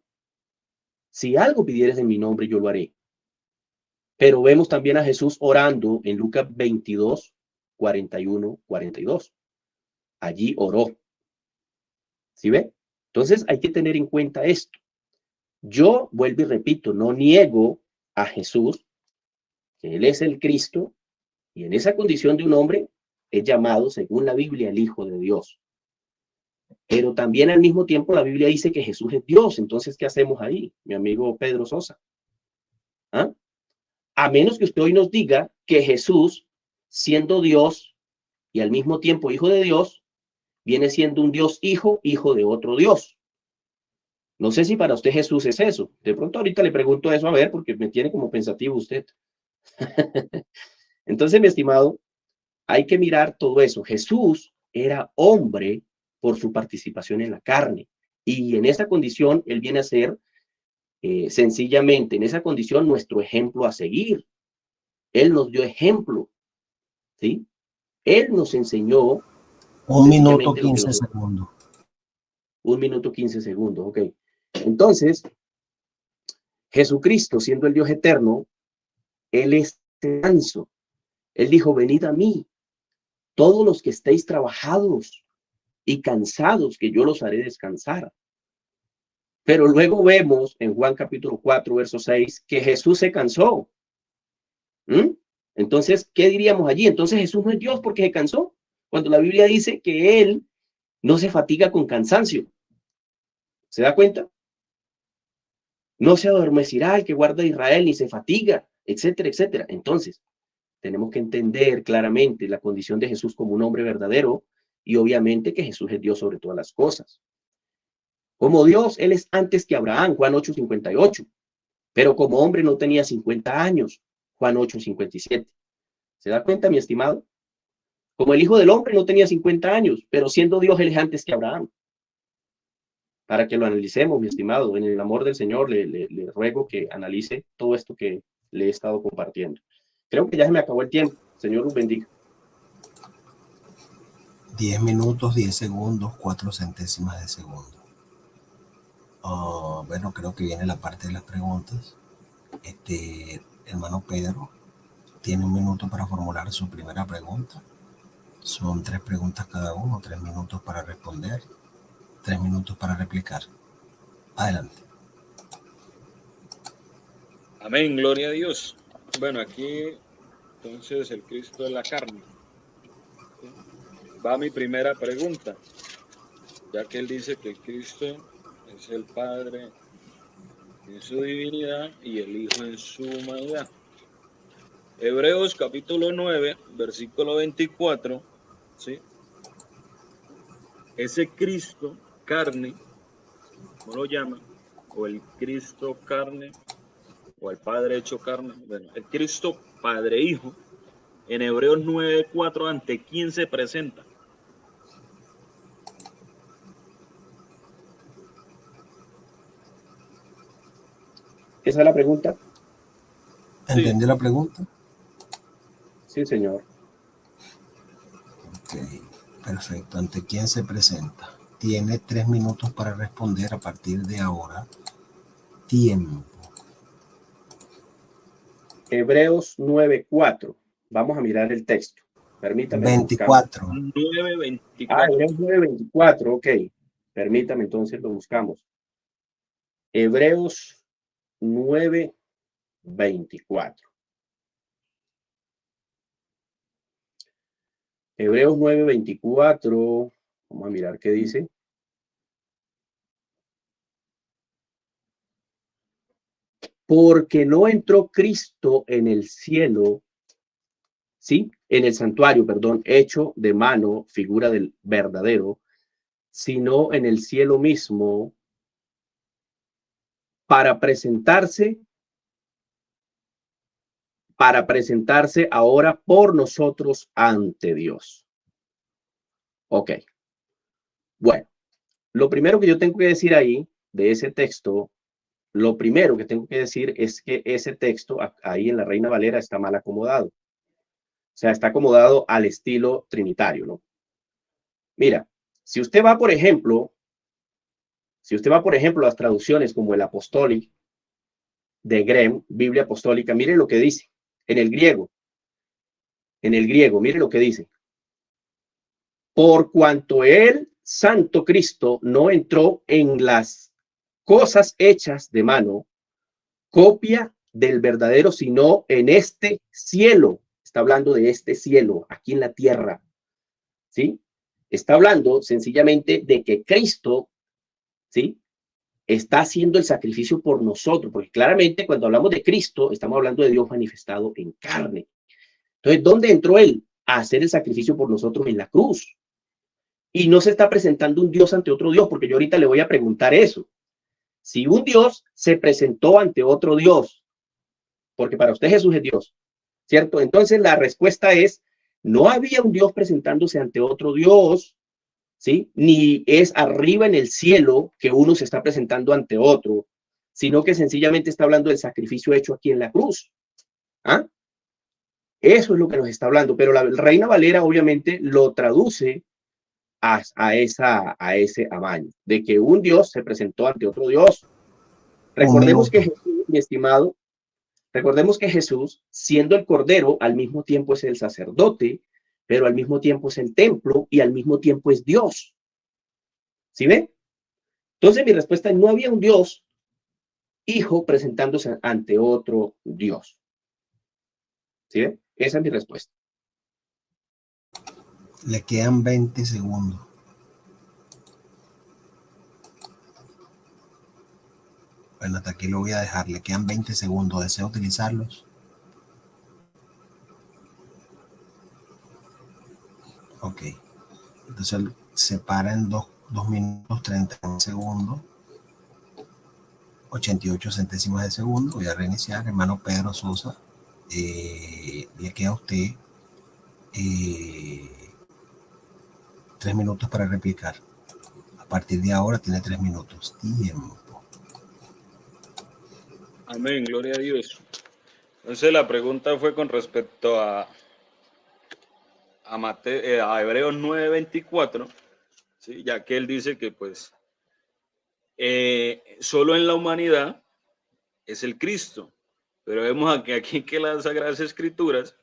Si algo pidieres en mi nombre, yo lo haré. Pero vemos también a Jesús orando en Lucas 22, 41, 42. Allí oró. ¿Sí ve? Entonces hay que tener en cuenta esto. Yo, vuelvo y repito, no niego a Jesús, que Él es el Cristo, y en esa condición de un hombre es llamado, según la Biblia, el Hijo de Dios. Pero también al mismo tiempo la Biblia dice que Jesús es Dios. Entonces, ¿qué hacemos ahí, mi amigo Pedro Sosa? ¿Ah? A menos que usted hoy nos diga que Jesús, siendo Dios y al mismo tiempo Hijo de Dios, viene siendo un Dios hijo, hijo de otro Dios. No sé si para usted Jesús es eso. De pronto ahorita le pregunto eso a ver, porque me tiene como pensativo usted. Entonces, mi estimado, hay que mirar todo eso. Jesús era hombre por su participación en la carne. Y en esa condición, Él viene a ser sencillamente, en esa condición, nuestro ejemplo a seguir. Él nos dio ejemplo, ¿sí? Él nos enseñó. 1 minuto 15 segundos. 1 minuto 15 segundos, ok. Entonces, Jesucristo, siendo el Dios eterno, Él es manso. Él dijo, venid a mí, todos los que estéis trabajados y cansados, que yo los haré descansar. Pero luego vemos en Juan capítulo 4, verso 6, que Jesús se cansó. Entonces, ¿qué diríamos allí? Entonces Jesús no es Dios porque se cansó, cuando la Biblia dice que Él no se fatiga con cansancio. ¿Se da cuenta? No se adormecerá el que guarda a Israel, ni se fatiga, etcétera, etcétera. Entonces, tenemos que entender claramente la condición de Jesús como un hombre verdadero y obviamente que Jesús es Dios sobre todas las cosas. Como Dios, Él es antes que Abraham, Juan 8:58. Pero como hombre no tenía 50 años, Juan 8:57. ¿Se da cuenta, mi estimado? Como el Hijo del Hombre no tenía 50 años, pero siendo Dios, Él es antes que Abraham. Para que lo analicemos, mi estimado, en el amor del Señor, le ruego que analice todo esto que le he estado compartiendo. Creo que ya se me acabó el tiempo. Señor, los bendiga. 10 minutos, 10 segundos, 4 centésimas de segundo. Bueno, creo que viene la parte de las preguntas. Hermano Pedro tiene 1 minuto para formular su primera pregunta. Son 3 preguntas cada uno, 3 minutos para responder, 3 minutos para replicar. Adelante. Amén, gloria a Dios. Bueno, aquí entonces el Cristo de la carne. Va mi primera pregunta, ya que él dice que el Cristo es el Padre en su divinidad y el Hijo en su humanidad. Hebreos capítulo 9, versículo 24, ¿sí? Ese Cristo carne, ¿cómo lo llaman? O el Cristo carne, o el Padre hecho carne. Bueno, el Cristo Padre Hijo, en Hebreos 9, 4, ¿ante quién se presenta? ¿Esa es la pregunta? ¿Entendió la pregunta? Sí, señor. Ok, perfecto. ¿Ante quién se presenta? Tiene 3 minutos para responder a partir de ahora. Tiempo. Hebreos 9:4. Vamos a mirar el texto. Permítame. 24. 9:24. Ah, Hebreos 9:24, ok. Permítame, entonces lo buscamos. Hebreos 9:24. Hebreos 9:24. Vamos a mirar qué dice. Porque no entró Cristo en el cielo, ¿sí? En el santuario, perdón, hecho de mano, figura del verdadero, sino en el cielo mismo, para presentarse ahora por nosotros ante Dios. Ok. Bueno, lo primero que yo tengo que decir ahí, de ese texto, lo primero que tengo que decir es que ese texto ahí en la Reina Valera está mal acomodado. O sea, está acomodado al estilo trinitario, ¿no? Mira, si usted va, por ejemplo, a las traducciones como el Apostolic de Grem, Biblia Apostólica, mire lo que dice en el griego, mire lo que dice. Por cuanto el Santo Cristo no entró en las cosas hechas de mano, copia del verdadero, sino en este cielo. Está hablando de este cielo, aquí en la tierra, ¿sí? Está hablando sencillamente de que Cristo, ¿sí?, está haciendo el sacrificio por nosotros, porque claramente cuando hablamos de Cristo, estamos hablando de Dios manifestado en carne. Entonces, ¿dónde entró Él? A hacer el sacrificio por nosotros en la cruz. Y no se está presentando un Dios ante otro Dios, porque yo ahorita le voy a preguntar eso. Si un Dios se presentó ante otro Dios, porque para usted Jesús es Dios, ¿cierto? Entonces la respuesta es, no había un Dios presentándose ante otro Dios, ¿sí? Ni es arriba en el cielo que uno se está presentando ante otro, sino que sencillamente está hablando del sacrificio hecho aquí en la cruz. ¿Ah? Eso es lo que nos está hablando, pero la Reina Valera obviamente lo traduce a ese amaño, de que un Dios se presentó ante otro Dios. Recordemos que Jesús mi estimado, recordemos que Jesús, siendo el Cordero, al mismo tiempo es el sacerdote, pero al mismo tiempo es el templo y al mismo tiempo es Dios. ¿Sí ven? Entonces mi respuesta es, no había un Dios hijo presentándose ante otro Dios. ¿Sí ven? Esa es mi respuesta. Le quedan 20 segundos. Bueno, hasta aquí lo voy a dejar. Le quedan 20 segundos. ¿Desea utilizarlos? Ok. Entonces se para en 2 minutos 30 segundos. 88 centésimas de segundo. Voy a reiniciar. Hermano Pedro Sosa. Le queda a usted 3 minutos para replicar. A partir de ahora tiene 3 minutos. Tiempo. Amén, gloria a Dios. Entonces la pregunta fue con respecto a Hebreos 9:24, ¿sí? Ya que él dice que pues solo en la humanidad es el Cristo, pero vemos aquí que las Sagradas Escrituras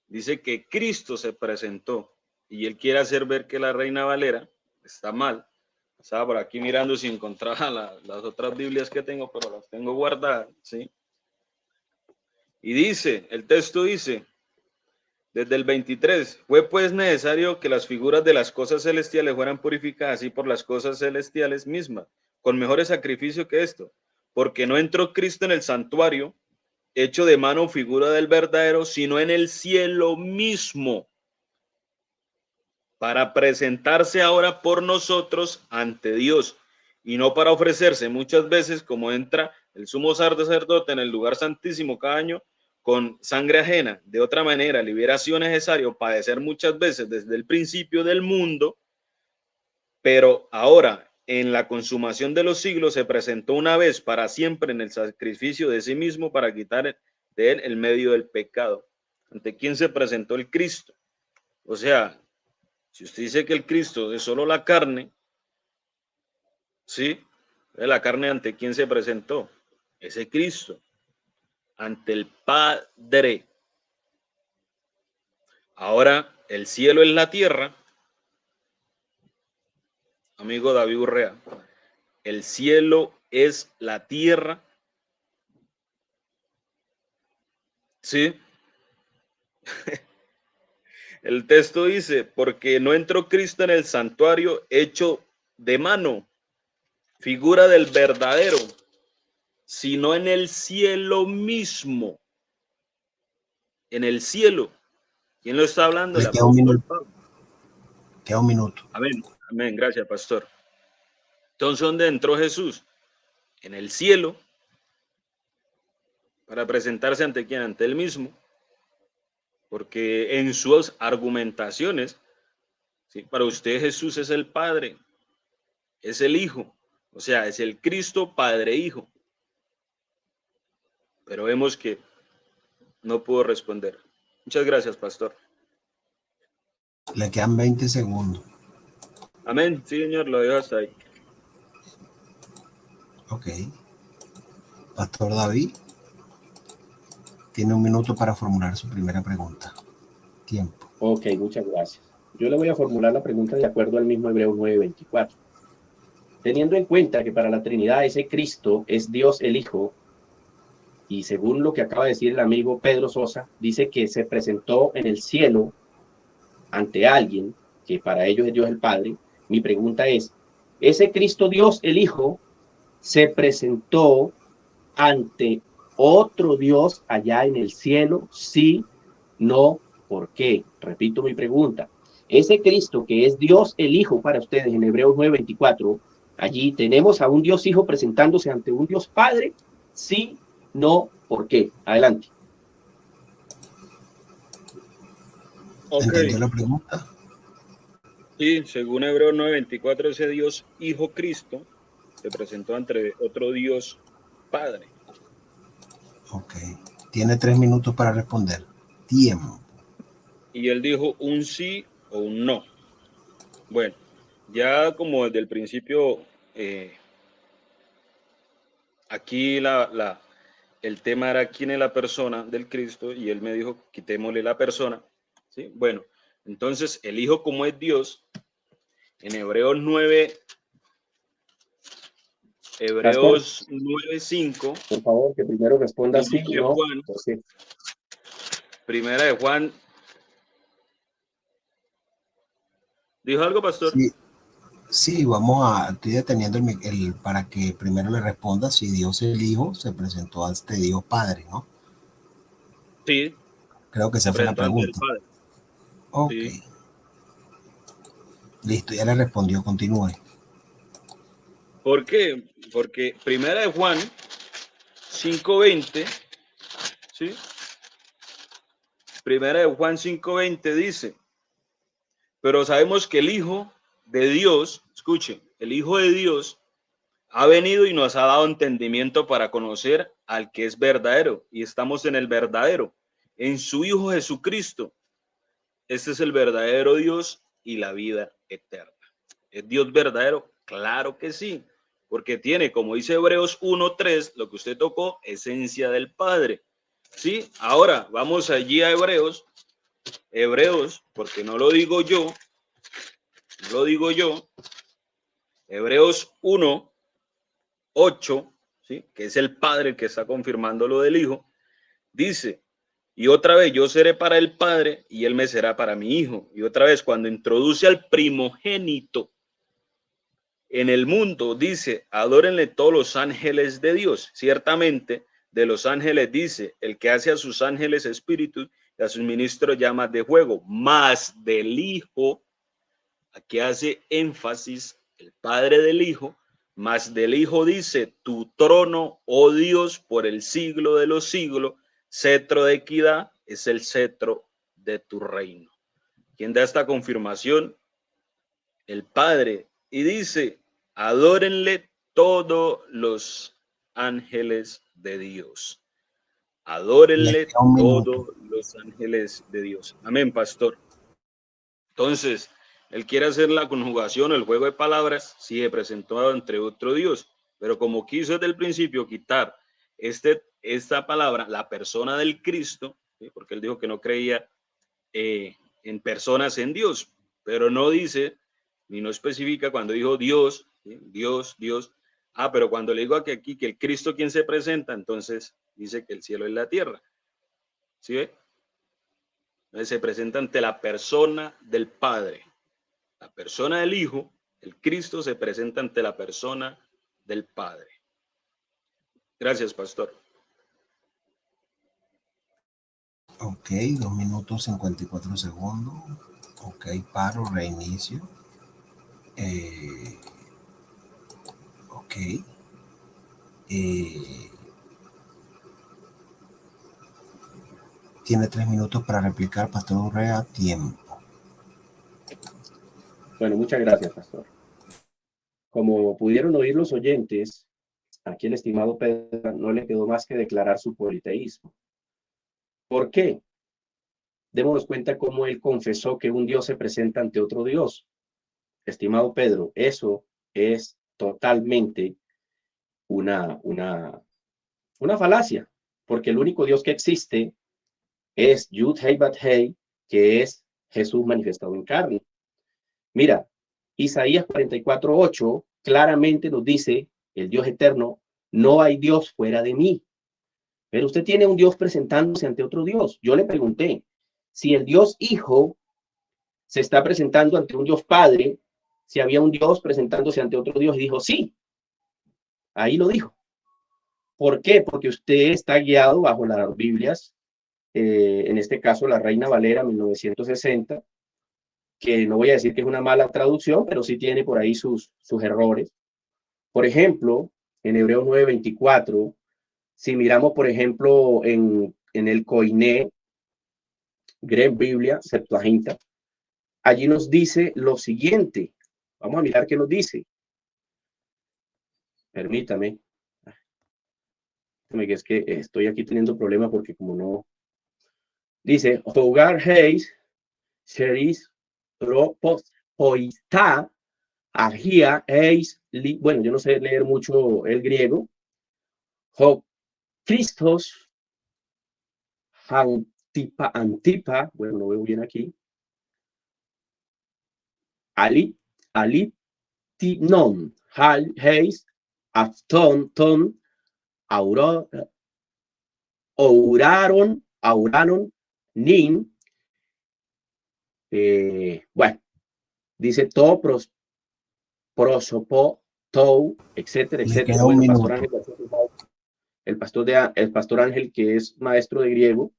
dice que Cristo se presentó y él quiere hacer ver que la Reina Valera está mal. Estaba por aquí mirando si encontraba las otras Biblias que tengo, pero las tengo guardadas, ¿sí? Y dice, el texto dice, desde el 23, fue pues necesario que las figuras de las cosas celestiales fueran purificadas y por las cosas celestiales mismas, con mejores sacrificios que esto, porque no entró Cristo en el santuario, hecho de mano figura del verdadero, sino en el cielo mismo, para presentarse ahora por nosotros ante Dios, y no para ofrecerse muchas veces como entra el sumo sacerdote en el lugar santísimo cada año, con sangre ajena. De otra manera, le hubiera sido necesario padecer muchas veces desde el principio del mundo, pero ahora, en la consumación de los siglos, se presentó una vez para siempre en el sacrificio de sí mismo para quitar de él el medio del pecado. ¿Ante quién se presentó el Cristo? O sea, si usted dice que el Cristo es solo la carne, ¿sí? La carne ante quién se presentó. Ese Cristo, ante el Padre. Ahora, el cielo es la tierra, amigo David Urrea. El cielo es la tierra, ¿sí? El texto dice, porque no entró Cristo en el santuario hecho de mano, figura del verdadero, sino en el cielo mismo. En el cielo. ¿Quién lo está hablando? El apóstol Pablo. Queda un minuto. Amén, amén, gracias, pastor. Entonces, ¿dónde entró Jesús? En el cielo, para presentarse ante quién, ante él mismo, porque en sus argumentaciones, ¿sí? Para usted Jesús es el Padre, es el Hijo, o sea, es el Cristo Padre Hijo. Pero vemos que no pudo responder. Muchas gracias, pastor. Le quedan 20 segundos. Amén, sí, señor, lo dejo hasta ahí. Ok. Pastor David tiene un minuto para formular su primera pregunta. Tiempo. Ok, muchas gracias. Yo le voy a formular la pregunta de acuerdo al mismo Hebreos 9:24. Teniendo en cuenta que para la Trinidad ese Cristo es Dios el Hijo, y según lo que acaba de decir el amigo Pedro Sosa, dice que se presentó en el cielo ante alguien, que para ellos es Dios el Padre. Mi pregunta es, ¿ese Cristo Dios el Hijo se presentó ante otro Dios allá en el cielo? Sí, no, ¿por qué? Repito mi pregunta. Ese Cristo que es Dios el Hijo para ustedes en Hebreos 9:24, allí tenemos a un Dios Hijo presentándose ante un Dios Padre. Sí, no, ¿por qué? Adelante. Okay. ¿Entendió la pregunta? Sí, según Hebreos 9:24, ese Dios Hijo Cristo se presentó ante otro Dios Padre. Ok. Tiene 3 minutos para responder. Tiempo. Y él dijo un sí o un no. Bueno, ya como desde el principio, aquí el tema era quién es la persona del Cristo y él me dijo, quitémosle la persona. ¿Sí? Bueno, entonces el Hijo como es Dios, en Hebreos 9, Pastor, Hebreos 9:5, por favor, que primero responda y sí, dice no, Juan, o sí. primera de Juan, ¿dijo algo, pastor? Sí, sí, estoy deteniendo para que primero le responda si Dios el Hijo se presentó ante Dios Padre, ¿no? Sí, Creo que se esa fue la presentó ante el pregunta. Padre. Ok, Sí. listo, ya le respondió, continúe. ¿Por qué? Porque primera de Juan 5:20, ¿sí? Primera de Juan 5:20 dice, pero sabemos que el Hijo de Dios, escuchen, el Hijo de Dios ha venido y nos ha dado entendimiento para conocer al que es verdadero, y estamos en el verdadero, en su Hijo Jesucristo. Este es el verdadero Dios y la vida eterna. ¿Es Dios verdadero? Claro que sí, porque tiene, como dice Hebreos 1:3, lo que usted tocó, esencia del Padre. ¿Sí? Ahora vamos allí a Hebreos, porque no lo digo yo, Hebreos 1:8, ¿sí? Que es el Padre que está confirmando lo del Hijo, dice, y otra vez yo seré para el Padre y él me será para mi Hijo. Y otra vez cuando introduce al primogénito en el mundo, dice, adórenle todos los ángeles de Dios. Ciertamente, de los ángeles dice, el que hace a sus ángeles espíritus y a sus ministros llamas de fuego, más del Hijo, aquí hace énfasis el Padre del Hijo, más del Hijo dice, tu trono, oh Dios, por el siglo de los siglos, cetro de equidad es el cetro de tu reino. ¿Quién da esta confirmación? El Padre. Y dice, adórenle todos los ángeles de Dios. Les Adórenle queda un minuto. todos los ángeles de Dios. Amén, pastor. Entonces, él quiere hacer la conjugación, el juego de palabras, sí, se presentó entre otro Dios, pero como quiso desde el principio quitar esta palabra, la persona del Cristo, ¿sí? Porque él dijo que no creía en personas en Dios, pero no dice, ni no especifica cuando dijo Dios, ¿sí? Dios, Dios. Ah, pero cuando le digo aquí que el Cristo quien se presenta, entonces dice que el cielo es la tierra. ¿Sí ve? Entonces se presenta ante la persona del Padre. La persona del Hijo, el Cristo se presenta ante la persona del Padre. Gracias, pastor. Ok, 2 minutos 54 segundos. Ok, paro, reinicio. Ok. Tiene 3 minutos para replicar, Pastor Urrea, tiempo. Bueno, muchas gracias, pastor. Como pudieron oír los oyentes, aquí el estimado Pedro no le quedó más que declarar su politeísmo. ¿Por qué? Démonos cuenta cómo él confesó que un Dios se presenta ante otro Dios. Estimado Pedro, eso es totalmente una falacia, porque el único Dios que existe es Yud Hei Bat Hei, que es Jesús manifestado en carne. Mira, Isaías 44:8 claramente nos dice, el Dios eterno, no hay Dios fuera de mí. Pero usted tiene un Dios presentándose ante otro Dios. Yo le pregunté, si el Dios Hijo se está presentando ante un Dios Padre, si había un Dios presentándose ante otro Dios, y dijo, sí, ahí lo dijo. ¿Por qué? Porque usted está guiado bajo las Biblias, en este caso la Reina Valera 1960, que no voy a decir que es una mala traducción, pero sí tiene por ahí sus errores. Por ejemplo, en Hebreos 9:24, si miramos, por ejemplo, en el Koiné, Gran Biblia, Septuaginta, allí nos dice lo siguiente. Vamos a mirar qué nos dice. Permítame. Que es que estoy aquí teniendo problemas porque como no... Dice, Hogar Heis, Seris, Poista, Agia, Eis, bueno, yo no sé leer mucho el griego. Christos Antipa, bueno, lo veo bien aquí, Alitinon, Heis, Afton, Ton, Auraron, Nin, bueno, dice To, Prosopo, Tou, etcétera, Le etcétera. queda un Bueno, minuto. el pastor Ángel, que es maestro de griego,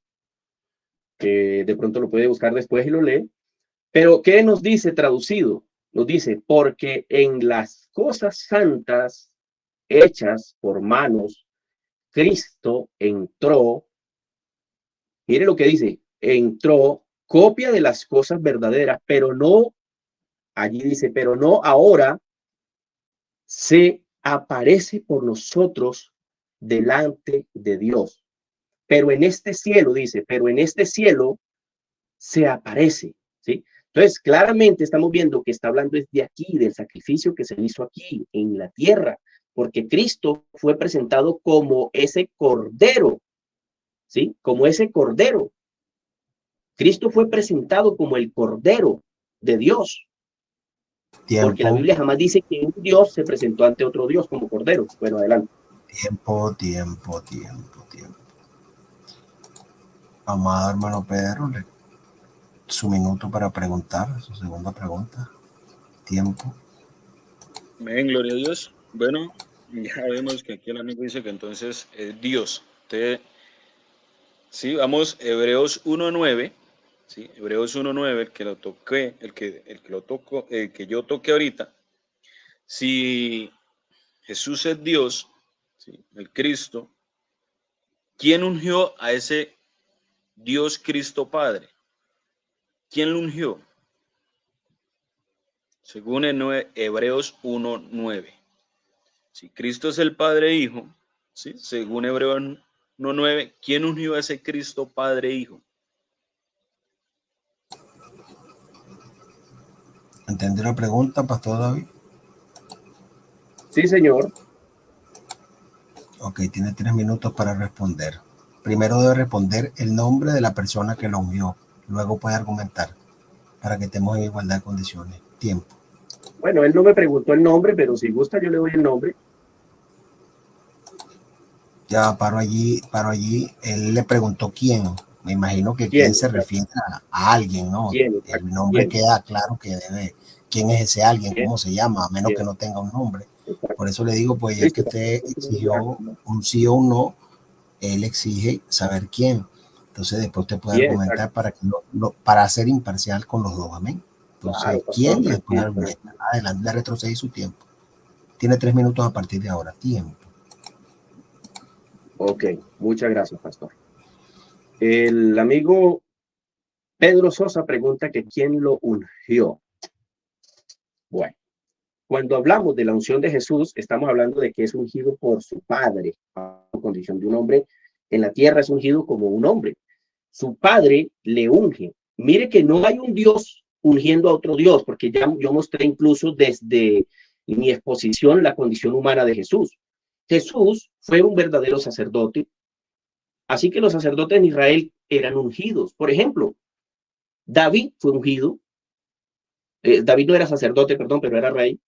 que de pronto lo puede buscar después y lo lee. Pero, ¿qué nos dice traducido? Nos dice, porque en las cosas santas hechas por manos, Cristo entró, mire lo que dice, entró copia de las cosas verdaderas, pero no, allí dice, pero no ahora se aparece por nosotros delante de Dios. Pero en este cielo, dice, pero en este cielo se aparece, ¿sí? Entonces, claramente estamos viendo que está hablando desde aquí, del sacrificio que se hizo aquí, en la tierra, porque Cristo fue presentado como ese cordero, ¿sí? Como ese cordero. Cristo fue presentado como el cordero de Dios. Tiempo. Porque la Biblia jamás dice que un Dios se presentó ante otro Dios como cordero. Bueno, adelante. Tiempo. Amado hermano Pedro, su minuto para preguntar, su segunda pregunta. Tiempo. Amén, gloria a Dios. Bueno, ya vemos que aquí el amigo dice que entonces es Dios. Sí, vamos, Hebreos 1:9. Sí, Hebreos 1:9, el que lo toqué, el que yo toqué ahorita. Si Jesús es Dios, ¿sí?, el Cristo, ¿quién ungió a ese Dios Cristo Padre? ¿Quién lo ungió? Según Hebreos 1:9. Si Cristo es el Padre e Hijo, ¿sí?, según Hebreos 1:9, ¿quién ungió a ese Cristo Padre e Hijo? ¿Entendió la pregunta, Pastor David? Sí, señor. Ok, tiene 3 minutos para responder. Primero debe responder el nombre de la persona que lo ungió. Luego puede argumentar para que estemos en igualdad de condiciones. Tiempo. Bueno, él no me preguntó el nombre, pero si gusta yo le doy el nombre. Ya paro allí. Él le preguntó quién. Me imagino que quién se refiere a alguien, ¿no? ¿Quién? El nombre queda claro que debe. ¿Quién es ese alguien? ¿Cómo se llama? A menos que no tenga un nombre. Por eso le digo, pues ya que usted exigió un sí o un no, él exige saber quién. Entonces después usted puede argumentar para ser imparcial con los dos. Amén. Entonces, ¿quién? Y después argumenta. Adelante, le retrocede su tiempo. Tiene 3 minutos a partir de ahora. Tiempo. Ok, muchas gracias, pastor. El amigo Pedro Sosa pregunta que quién lo ungió. Bueno, cuando hablamos de la unción de Jesús, estamos hablando de que es ungido por su Padre. A condición de un hombre en la tierra es ungido como un hombre. Su Padre le unge. Mire que no hay un Dios ungiendo a otro Dios, porque ya yo mostré incluso desde mi exposición la condición humana de Jesús. Jesús fue un verdadero sacerdote, así que los sacerdotes en Israel eran ungidos. Por ejemplo, David fue ungido. David no era sacerdote, perdón, pero era rey.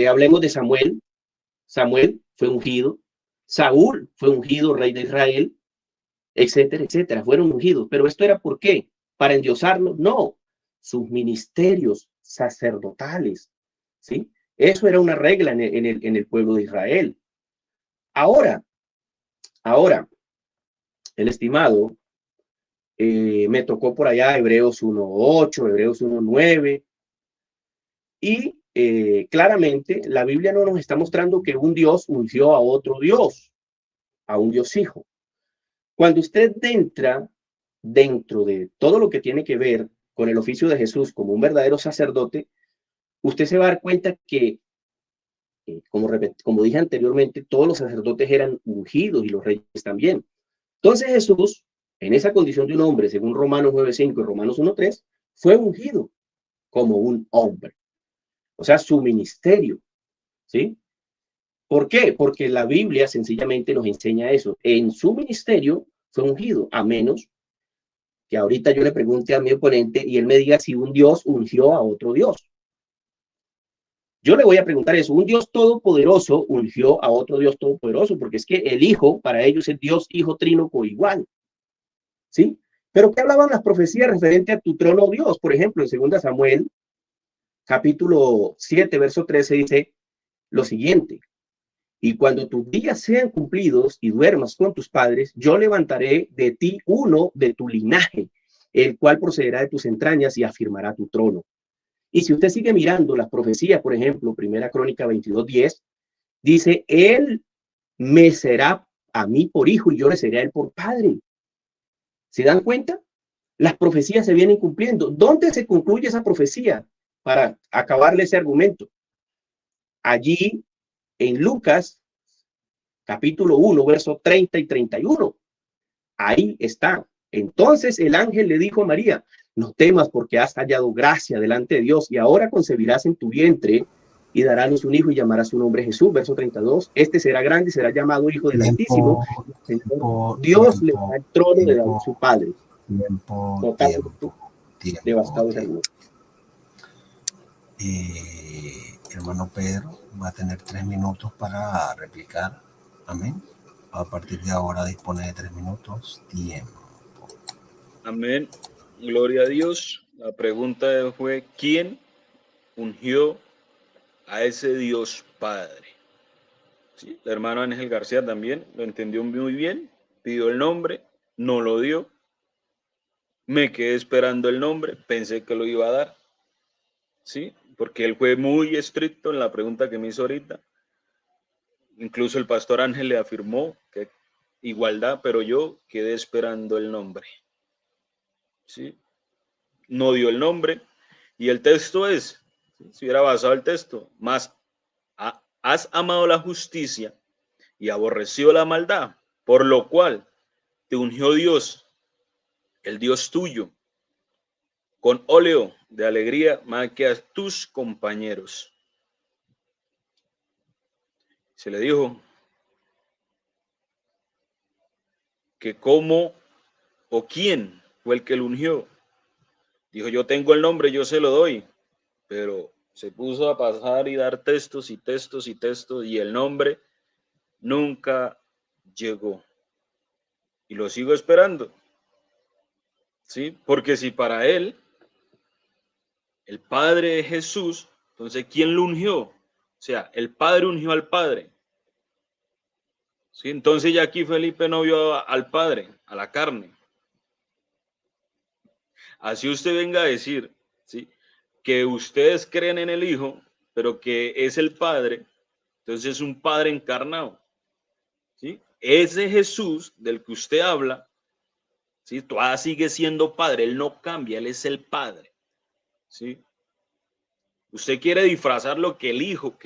Hablemos de Samuel. Samuel fue ungido. Saúl fue ungido, rey de Israel, etcétera, etcétera. Fueron ungidos. Pero esto era ¿por qué? ¿Para endiosarlos? No. Sus ministerios sacerdotales, ¿sí? Eso era una regla en el pueblo de Israel. Ahora, el estimado, me tocó por allá Hebreos 1:8, Hebreos 1:9, y claramente la Biblia no nos está mostrando que un Dios ungió a otro Dios, a un Dios hijo. Cuando usted entra dentro de todo lo que tiene que ver con el oficio de Jesús como un verdadero sacerdote, usted se va a dar cuenta que, como dije anteriormente, todos los sacerdotes eran ungidos y los reyes también. Entonces Jesús, en esa condición de un hombre, según Romanos 9:5 y Romanos 1:3, fue ungido como un hombre. O sea, su ministerio, ¿sí? ¿Por qué? Porque la Biblia sencillamente nos enseña eso. En su ministerio fue ungido, a menos que ahorita yo le pregunte a mi oponente y él me diga si un Dios ungió a otro Dios. Yo le voy a preguntar eso. Un Dios todopoderoso ungió a otro Dios todopoderoso, porque es que el Hijo, para ellos es Dios Hijo Trino coigual. ¿Sí? Pero ¿qué hablaban las profecías referente a tu trono, Dios? Por ejemplo, en 2 Samuel, capítulo 7, verso 13, dice lo siguiente: y cuando tus días sean cumplidos y duermas con tus padres, yo levantaré de ti uno de tu linaje, el cual procederá de tus entrañas y afirmará tu trono. Y si usted sigue mirando las profecías, por ejemplo, Primera Crónica 22:10, dice, él me será a mí por hijo y yo le seré a él por padre. ¿Se dan cuenta? Las profecías se vienen cumpliendo. ¿Dónde se concluye esa profecía? Para acabarle ese argumento. Allí en Lucas, capítulo 1, verso 30 y 31. Ahí está. Entonces el ángel le dijo a María, no temas porque has hallado gracia delante de Dios y ahora concebirás en tu vientre y darás a luz un hijo y llamarás su nombre Jesús. Verso 32. Este será grande y será llamado Hijo del Altísimo. Dios le dará el trono de David su padre. Tiempo. Devastado ese argumento. Hermano Pedro va a tener 3 minutos para replicar. Amén. A partir de ahora dispone de 3 minutos. Tiempo. Amén. Gloria a Dios. La pregunta fue, ¿quién ungió a ese Dios Padre? Sí, el hermano Ángel García también lo entendió muy bien. Pidió el nombre, no lo dio. Me quedé esperando el nombre, pensé que lo iba a dar. Sí, porque él fue muy estricto en la pregunta que me hizo ahorita. Incluso el pastor Ángel le afirmó que igualdad, pero yo quedé esperando el nombre. ¿Sí? No dio el nombre. Y el texto es, si hubiera basado el texto, más has amado la justicia y aborrecido la maldad, por lo cual te ungió Dios, el Dios tuyo, con óleo de alegría más que a tus compañeros. Se le dijo que cómo o quién fue el que lo ungió. Dijo, yo tengo el nombre, yo se lo doy, pero se puso a pasar y dar textos y textos y textos y el nombre nunca llegó. Y lo sigo esperando. ¿Sí? Porque si para él, el Padre de Jesús, entonces ¿quién lo ungió? O sea, el Padre ungió al Padre. ¿Sí? Entonces ya aquí Felipe no vio al Padre, a la carne. Así usted venga a decir, ¿sí?, que ustedes creen en el Hijo, pero que es el Padre, entonces es un Padre encarnado. ¿Sí? Ese Jesús del que usted habla, ¿sí?, todavía sigue siendo Padre, él no cambia, él es el Padre. ¿Sí? Usted quiere disfrazar lo que el Hijo,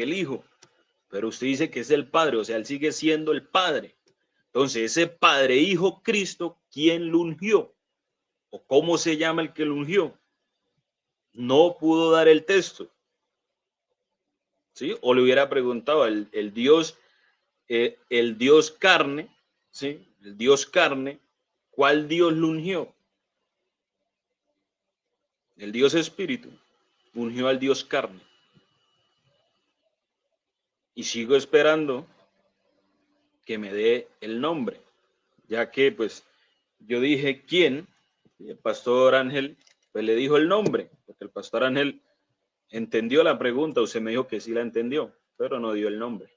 pero usted dice que es el Padre, o sea, él sigue siendo el Padre. Entonces, ese Padre, Hijo, Cristo, ¿quién lo ungió? ¿O cómo se llama el que lo ungió? No pudo dar el texto. ¿Sí? O le hubiera preguntado el Dios carne, ¿sí?, el Dios carne, ¿cuál Dios lo ungió? El Dios Espíritu ungió al Dios carne. Y sigo esperando que me dé el nombre, ya que pues yo dije quién, y el pastor Ángel pues le dijo el nombre, porque el pastor Ángel entendió la pregunta, usted me dijo que sí la entendió, pero no dio el nombre.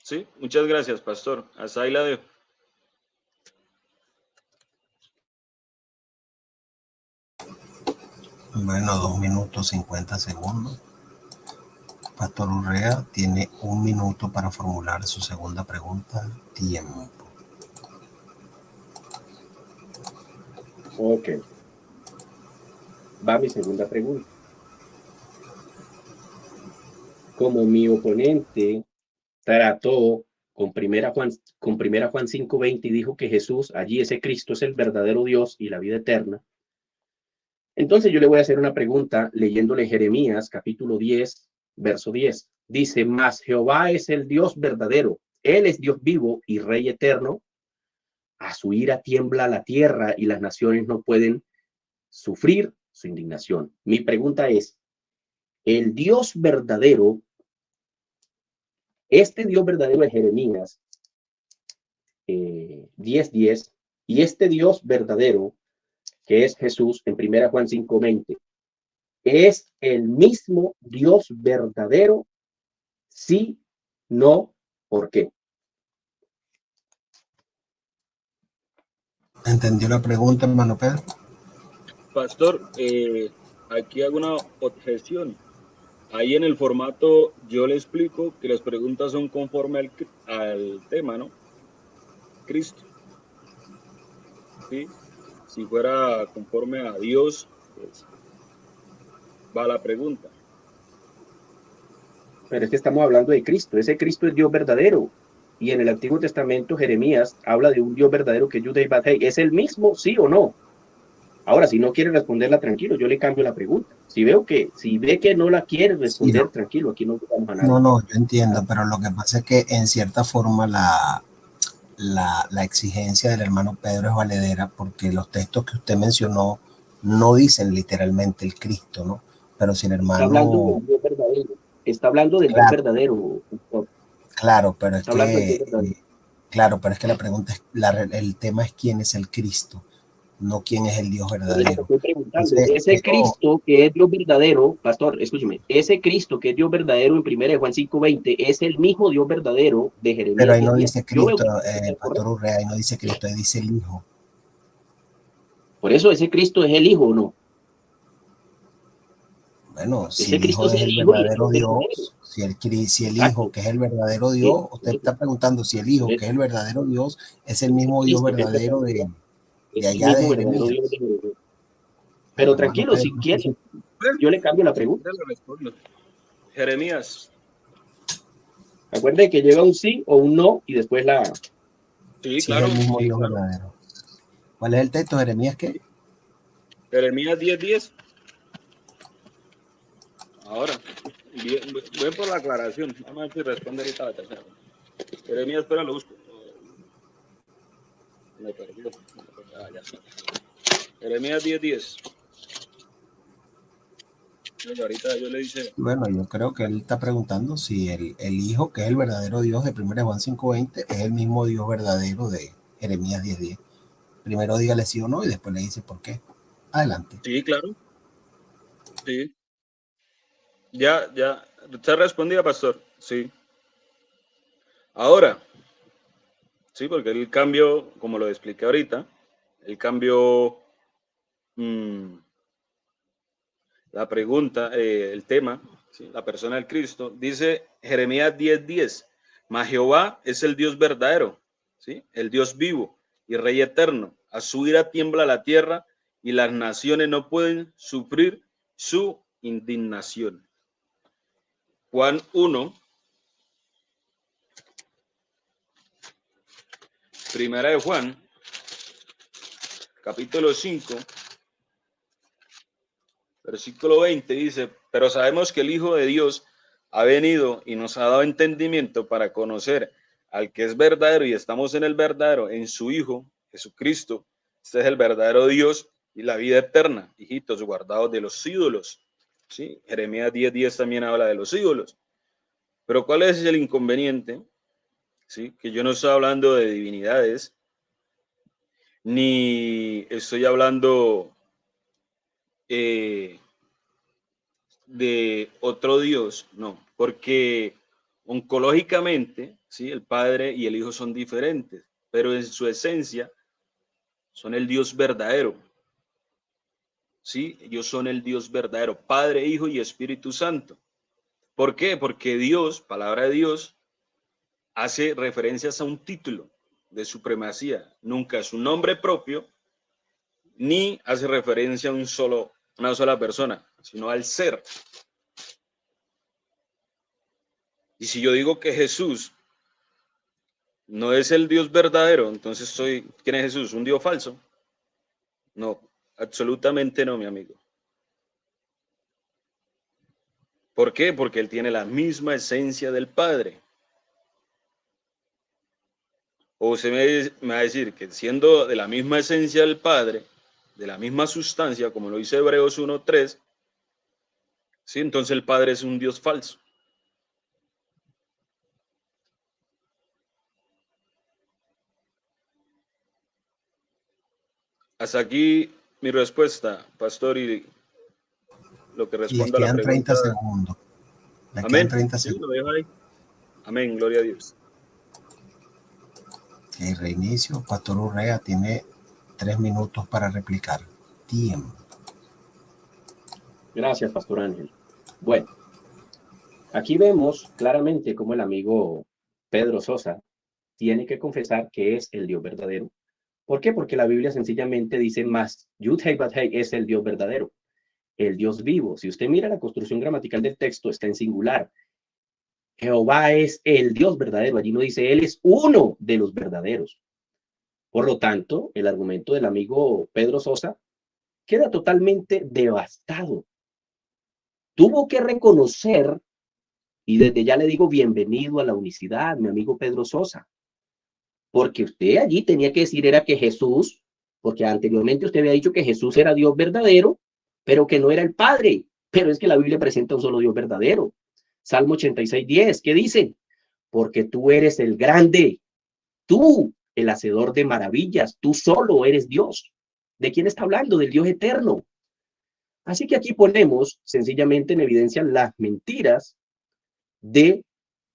Sí, muchas gracias, pastor. Hasta ahí la dejo. Bueno, 2 minutos 50 segundos. Pastor Urrea tiene 1 minuto para formular su segunda pregunta. Tiempo. Ok. Va mi segunda pregunta. Como mi oponente trató con primera Juan 5:20 y dijo que Jesús, allí ese Cristo es el verdadero Dios y la vida eterna. Entonces yo le voy a hacer una pregunta leyéndole Jeremías capítulo 10, verso 10. Dice, mas Jehová es el Dios verdadero, Él es Dios vivo y Rey eterno. A su ira tiembla la tierra y las naciones no pueden sufrir su indignación. Mi pregunta es, el Dios verdadero, este Dios verdadero de Jeremías 10:10, y este Dios verdadero que es Jesús en 1 Juan 5:20, ¿es el mismo Dios verdadero? Sí, no, ¿por qué? ¿Entendió la pregunta, hermano Pedro? Pastor, aquí hago una objeción. Ahí en el formato yo le explico que las preguntas son conforme al tema, ¿no? Cristo. ¿Sí? Si fuera conforme a Dios, pues va la pregunta. Pero es que estamos hablando de Cristo. Ese Cristo es Dios verdadero. Y en el Antiguo Testamento, Jeremías habla de un Dios verdadero que es Yudei Batei. ¿Es el mismo, sí o no? Ahora, si no quiere responderla, tranquilo, yo le cambio la pregunta. Si ve que no la quiere Sí, responder, no. Tranquilo, aquí no vamos a No, nadie. no, yo entiendo, pero lo que pasa es que en cierta forma la exigencia del hermano Pedro es valedera porque los textos que usted mencionó no dicen literalmente el Cristo, ¿no? Pero si el Está hablando hermano, del Dios verdadero. Está hablando del Dios claro, verdadero. claro, pero es Está hablando del Dios que, verdadero. claro, pero es que la pregunta es, el tema es quién es el Cristo, no quién es el Dios Por eso te verdadero. estoy preguntando. Entonces, Ese Cristo que es Dios verdadero, pastor, escúcheme, ese Cristo que es Dios verdadero en 1 Juan 5:20 es el mismo Dios verdadero de pero Jeremías ahí no 10:10. dice Yo veo Cristo, que es Pastor correcto. Urrea, ahí no dice Cristo, ahí dice el Hijo. Por eso ese Cristo es el Hijo, ¿o no? Bueno, si Ese el Cristo Hijo es es el el Hijo y el verdadero Dios verdadero. Dios, si el Hijo Exacto. que es el verdadero Dios, usted Por está preguntando si el Hijo que es el verdadero Dios es el mismo Dios Cristo que es verdadero verdadero de es el allá de mismo verdadero Jeremías. Dios de Jeremías. Bueno, Pero hermano tranquilo, Pedro, si no sé quiere, si yo le cambio la pregunta. Ya le respondo. Jeremías. Acuerde que llega un sí o un no y después Sí, si es claro, el mismo sí, Dios claro. verdadero. ¿Cuál es el texto, Jeremías qué? Jeremías 10:10. Ahora, voy por la aclaración. Vamos a ver si responde ahorita la tercera. Jeremías, espera, lo busco. Me perdió. Ah, ya está. Jeremías 10:10. Ahorita yo le hice. Bueno, yo creo que él está preguntando si el Hijo, que es el verdadero Dios de 1 Juan 5:20, es el mismo Dios verdadero de Jeremías 10:10. Primero dígale sí o no y después le dice por qué. Adelante. Sí, claro. Sí. Ya, ya. ¿Usted respondía, pastor? Sí. Ahora, sí, porque el cambio, como lo expliqué ahorita, el cambio, la pregunta, el tema, ¿sí? La persona del Cristo, dice Jeremías 10:10, mas Jehová es el Dios verdadero, ¿sí? El Dios vivo y Rey eterno. A su ira tiembla la tierra y las naciones no pueden sufrir su indignación. Juan 1, primera de Juan, capítulo 5, versículo 20 dice, pero sabemos que el Hijo de Dios ha venido y nos ha dado entendimiento para conocer al que es verdadero y estamos en el verdadero, en su Hijo, Jesucristo. Este es el verdadero Dios y la vida eterna, hijitos guardados de los ídolos. ¿Sí? Jeremías 10:10 también habla de los ídolos. Pero ¿cuál es el inconveniente? ¿Sí? Que yo no estoy hablando de divinidades, ni estoy hablando de otro Dios, no, porque oncológicamente, ¿sí? El Padre y el Hijo son diferentes, pero en su esencia son el Dios verdadero, ¿sí? Ellos son el Dios verdadero, Padre, Hijo y Espíritu Santo. ¿Por qué? Porque Dios, palabra de Dios, hace referencias a un título de supremacía, nunca es un nombre propio, ni hace referencia a una sola persona, sino al ser. Y si yo digo que Jesús no es el Dios verdadero, entonces ¿quién es Jesús? ¿Un Dios falso? No, absolutamente no, mi amigo. ¿Por qué? Porque él tiene la misma esencia del Padre. O usted me va a decir que siendo de la misma esencia del Padre, de la misma sustancia, como lo dice Hebreos 1:3, ¿sí? Entonces el Padre es un Dios falso. Hasta aquí mi respuesta, pastor, y lo que Y les responda a la quedan pregunta. 30 segundos. Les Amén. quedan 30 Sí, segundos. lo dejo ahí. Amén, gloria a Dios. El reinicio, Pastor Urrea tiene 3 minutos para replicar. Tiempo. Gracias, Pastor Ángel. Bueno, aquí vemos claramente cómo el amigo Pedro Sosa tiene que confesar que es el Dios verdadero. ¿Por qué? Porque la Biblia sencillamente dice más, Yud-Heh-Vav-Heh es el Dios verdadero, el Dios vivo. Si usted mira la construcción gramatical del texto, está en singular. Jehová es el Dios verdadero. Allí no dice, Él es uno de los verdaderos. Por lo tanto, el argumento del amigo Pedro Sosa queda totalmente devastado. Tuvo que reconocer, y desde ya le digo bienvenido a la unicidad, mi amigo Pedro Sosa, porque usted allí tenía que decir era que Jesús, porque anteriormente usted había dicho que Jesús era Dios verdadero, pero que no era el Padre. Pero es que la Biblia presenta un solo Dios verdadero. Salmo 86:10, ¿qué dice? Porque tú eres el grande, tú, el hacedor de maravillas, tú solo eres Dios. ¿De quién está hablando? Del Dios eterno. Así que aquí ponemos sencillamente en evidencia las mentiras de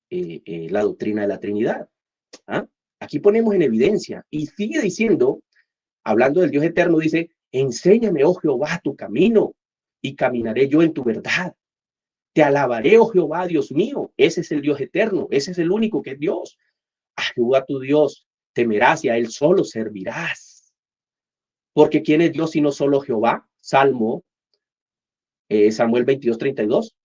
la doctrina de la Trinidad. ¿Ah? Aquí ponemos en evidencia y sigue diciendo, hablando del Dios eterno, dice, enséñame, oh Jehová, tu camino y caminaré yo en tu verdad. Te alabaré, oh Jehová, Dios mío. Ese es el Dios eterno, ese es el único que es Dios. A Jehová tu Dios temerás y a él solo servirás. Porque ¿quién es Dios sino solo Jehová? Salmo, Samuel 22:32.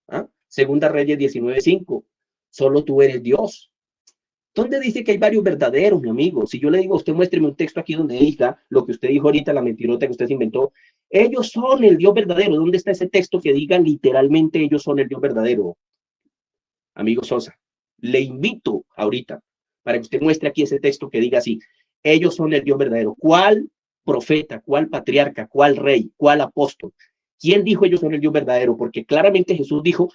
¿Ah? Segunda Reyes 19:5. Solo tú eres Dios. ¿Dónde dice que hay varios verdaderos, mi amigo? Si yo le digo a usted, muéstreme un texto aquí donde diga lo que usted dijo ahorita, la mentirota que usted se inventó, ellos son el Dios verdadero. ¿Dónde está ese texto que diga literalmente ellos son el Dios verdadero? Amigo Sosa, le invito ahorita para que usted muestre aquí ese texto que diga así, ellos son el Dios verdadero. ¿Cuál profeta, cuál patriarca, cuál rey, cuál apóstol? ¿Quién dijo ellos son el Dios verdadero? Porque claramente Jesús dijo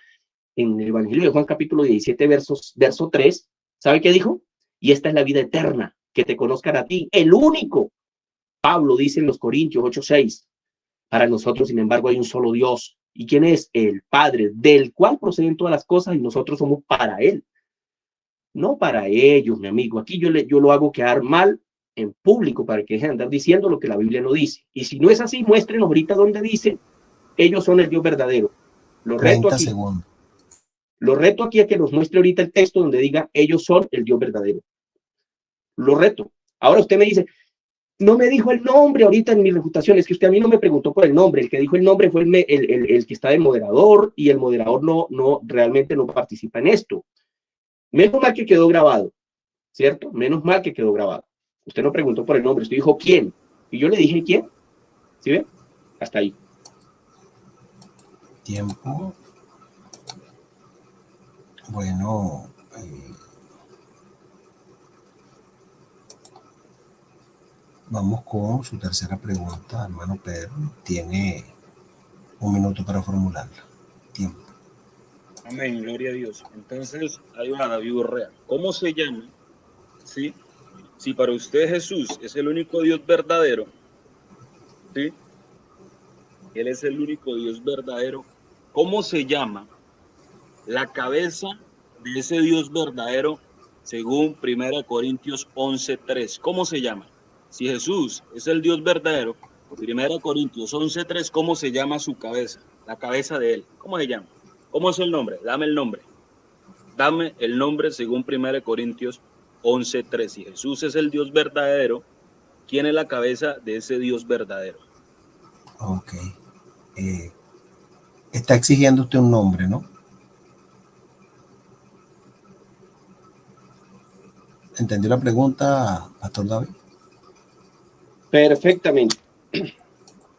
en el Evangelio de Juan capítulo 17, verso 3, ¿sabe qué dijo? Y esta es la vida eterna, que te conozcan a ti, el único. Pablo dice en los Corintios 8:6, para nosotros, sin embargo, hay un solo Dios. ¿Y quién es? El Padre, del cual proceden todas las cosas y nosotros somos para Él. No para ellos, mi amigo. Aquí yo lo hago quedar mal en público para que dejen de andar diciendo lo que la Biblia no dice. Y si no es así, muéstrenos ahorita donde dice, ellos son el Dios verdadero. Lo reto aquí. Segundos. Lo reto aquí a que nos muestre ahorita el texto donde diga, ellos son el Dios verdadero. Lo reto. Ahora usted me dice, no me dijo el nombre ahorita en mi refutación, es que usted a mí no me preguntó por el nombre, el que dijo el nombre fue el que está de moderador y el moderador realmente no participa en esto. Menos mal que quedó grabado, ¿cierto? Menos mal que quedó grabado. Usted no preguntó por el nombre, usted dijo quién, y yo le dije quién, ¿sí ven? Hasta ahí. Tiempo. Bueno, vamos con su tercera pregunta, hermano Pedro. Tiene 1 minuto para formularla. Tiempo. Amén, gloria a Dios. Entonces, ahí va David Urrea. ¿Cómo se llama? ¿Sí? Si para usted Jesús es el único Dios verdadero, ¿sí? Él es el único Dios verdadero. ¿Cómo se llama la cabeza de ese Dios verdadero según 1 Corintios 11:3? ¿Cómo se llama? Si Jesús es el Dios verdadero, 1 Corintios 11:3, ¿cómo se llama su cabeza? La cabeza de él. ¿Cómo se llama? ¿Cómo es el nombre? Dame el nombre. Dame el nombre según 1 Corintios 11:3. Si Jesús es el Dios verdadero, ¿quién es la cabeza de ese Dios verdadero? Ok. Está exigiendo usted un nombre, ¿no? ¿Entendió la pregunta, Pastor David? Perfectamente.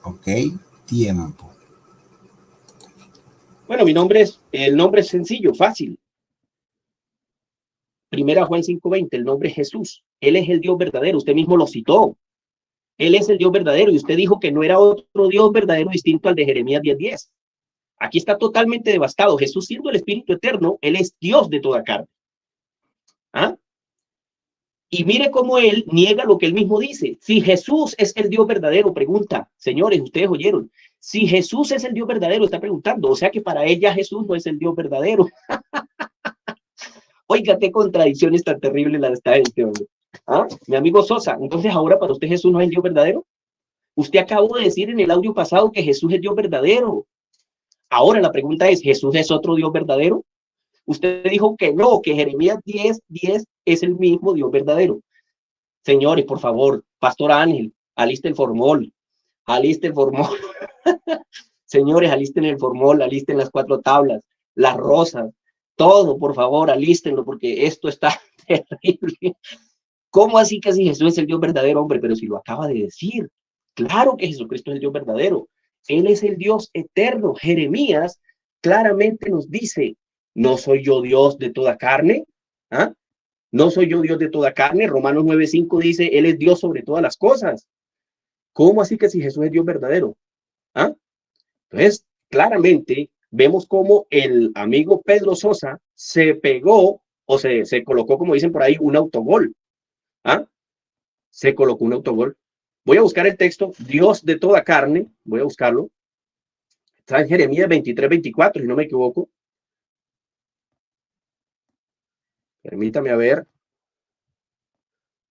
Ok, tiempo. Bueno, el nombre es sencillo, fácil. Primera Juan 5:20, el nombre es Jesús. Él es el Dios verdadero, usted mismo lo citó. Él es el Dios verdadero y usted dijo que no era otro Dios verdadero distinto al de Jeremías 10:10. Aquí está totalmente devastado. Jesús, siendo el Espíritu eterno, Él es Dios de toda carne. ¿Ah? Y mire cómo Él niega lo que Él mismo dice. Si Jesús es el Dios verdadero, pregunta, señores, ustedes oyeron, si Jesús es el Dios verdadero, está preguntando, o sea que para ella Jesús no es el Dios verdadero. Oiga, qué contradicciones tan terribles la está este hombre. ¿Ah? Mi amigo Sosa, entonces ahora para usted Jesús no es el Dios verdadero. Usted acabó de decir en el audio pasado que Jesús es Dios verdadero. Ahora la pregunta es, ¿Jesús es otro Dios verdadero? Usted dijo que no, que Jeremías 10:10 es el mismo Dios verdadero. Señores, por favor, Pastor Ángel, aliste el formol, aliste el formol. Señores, alisten el formol, alisten las 4 tablas, las rosas, todo, por favor, alístenlo, porque esto está terrible. ¿Cómo así que si Jesús es el Dios verdadero, hombre? Pero si lo acaba de decir. Claro que Jesucristo es el Dios verdadero. Él es el Dios eterno. Jeremías claramente nos dice, ¿no soy yo Dios de toda carne? ¿Ah? ¿No soy yo Dios de toda carne? Romanos 9:5 dice, Él es Dios sobre todas las cosas. ¿Cómo así que si Jesús es Dios verdadero? ¿Ah? Entonces, claramente vemos cómo el amigo Pedro Sosa se pegó o se colocó, como dicen por ahí, un autogol. ¿Ah? Se colocó un autogol. Voy a buscar el texto, Dios de toda carne, voy a buscarlo. Está en Jeremías 23:24, si no me equivoco. Permítame a ver.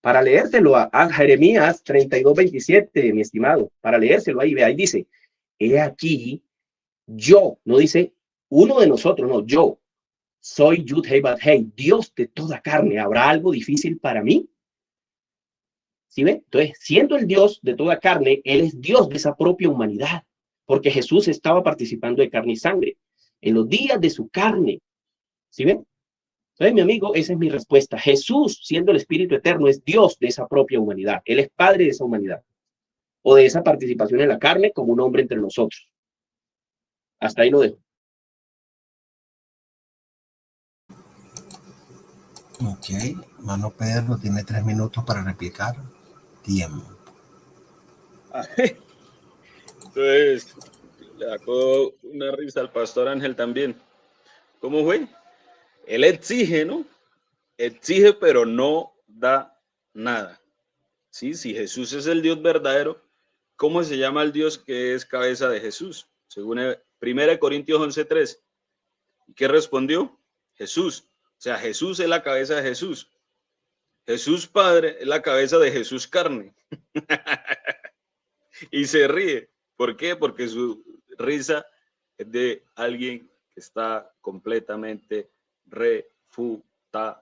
Para leérselo a Jeremías 32:27, mi estimado, para leérselo ahí, ve, ahí dice, he aquí, yo, no dice uno de nosotros, no, yo, soy Yud Hei Bad Hei, Dios de toda carne, ¿habrá algo difícil para mí? ¿Sí ve? Entonces, siendo el Dios de toda carne, Él es Dios de esa propia humanidad, porque Jesús estaba participando de carne y sangre, en los días de su carne, ¿sí ven? Entonces, mi amigo, esa es mi respuesta. Jesús, siendo el Espíritu Eterno, es Dios de esa propia humanidad. Él es Padre de esa humanidad, o de esa participación en la carne como un hombre entre nosotros. Hasta ahí lo dejo. Ok, Mano Pedro tiene 3 minutos para replicar. Tiempo. Entonces, le sacó una risa al Pastor Ángel también. ¿Cómo fue? Él exige, ¿no? Exige, pero no da nada. ¿Sí? Si Jesús es el Dios verdadero, ¿cómo se llama el Dios que es cabeza de Jesús? Según 1 Corintios 11:3. ¿Y qué respondió? Jesús. O sea, Jesús es la cabeza de Jesús. Jesús Padre es la cabeza de Jesús carne. Y se ríe. ¿Por qué? Porque su risa es de alguien que está completamente refutado.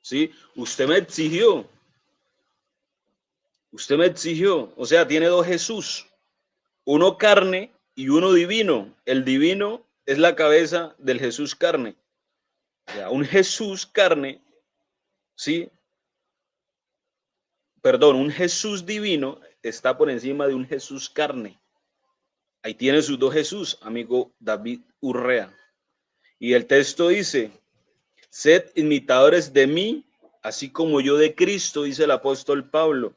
¿Sí? Usted me exigió. Usted me exigió. O sea, tiene 2 Jesús. Uno carne y uno divino. El divino es la cabeza del Jesús carne. O sea, un Jesús carne, ¿sí? Perdón, un Jesús divino está por encima de un Jesús carne. Ahí tiene sus 2 Jesús, amigo David Urrea. Y el texto dice, sed imitadores de mí, así como yo de Cristo, dice el apóstol Pablo.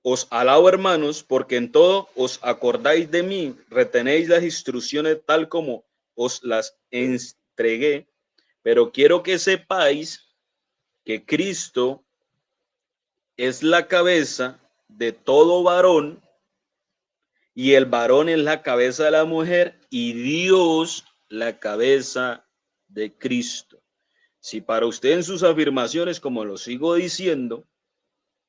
Os alabo, hermanos, porque en todo os acordáis de mí, retenéis las instrucciones tal como os las entregué, pero quiero que sepáis que Cristo es la cabeza de todo varón y el varón es la cabeza de la mujer y Dios la cabeza de Cristo. Si para usted en sus afirmaciones, como lo sigo diciendo,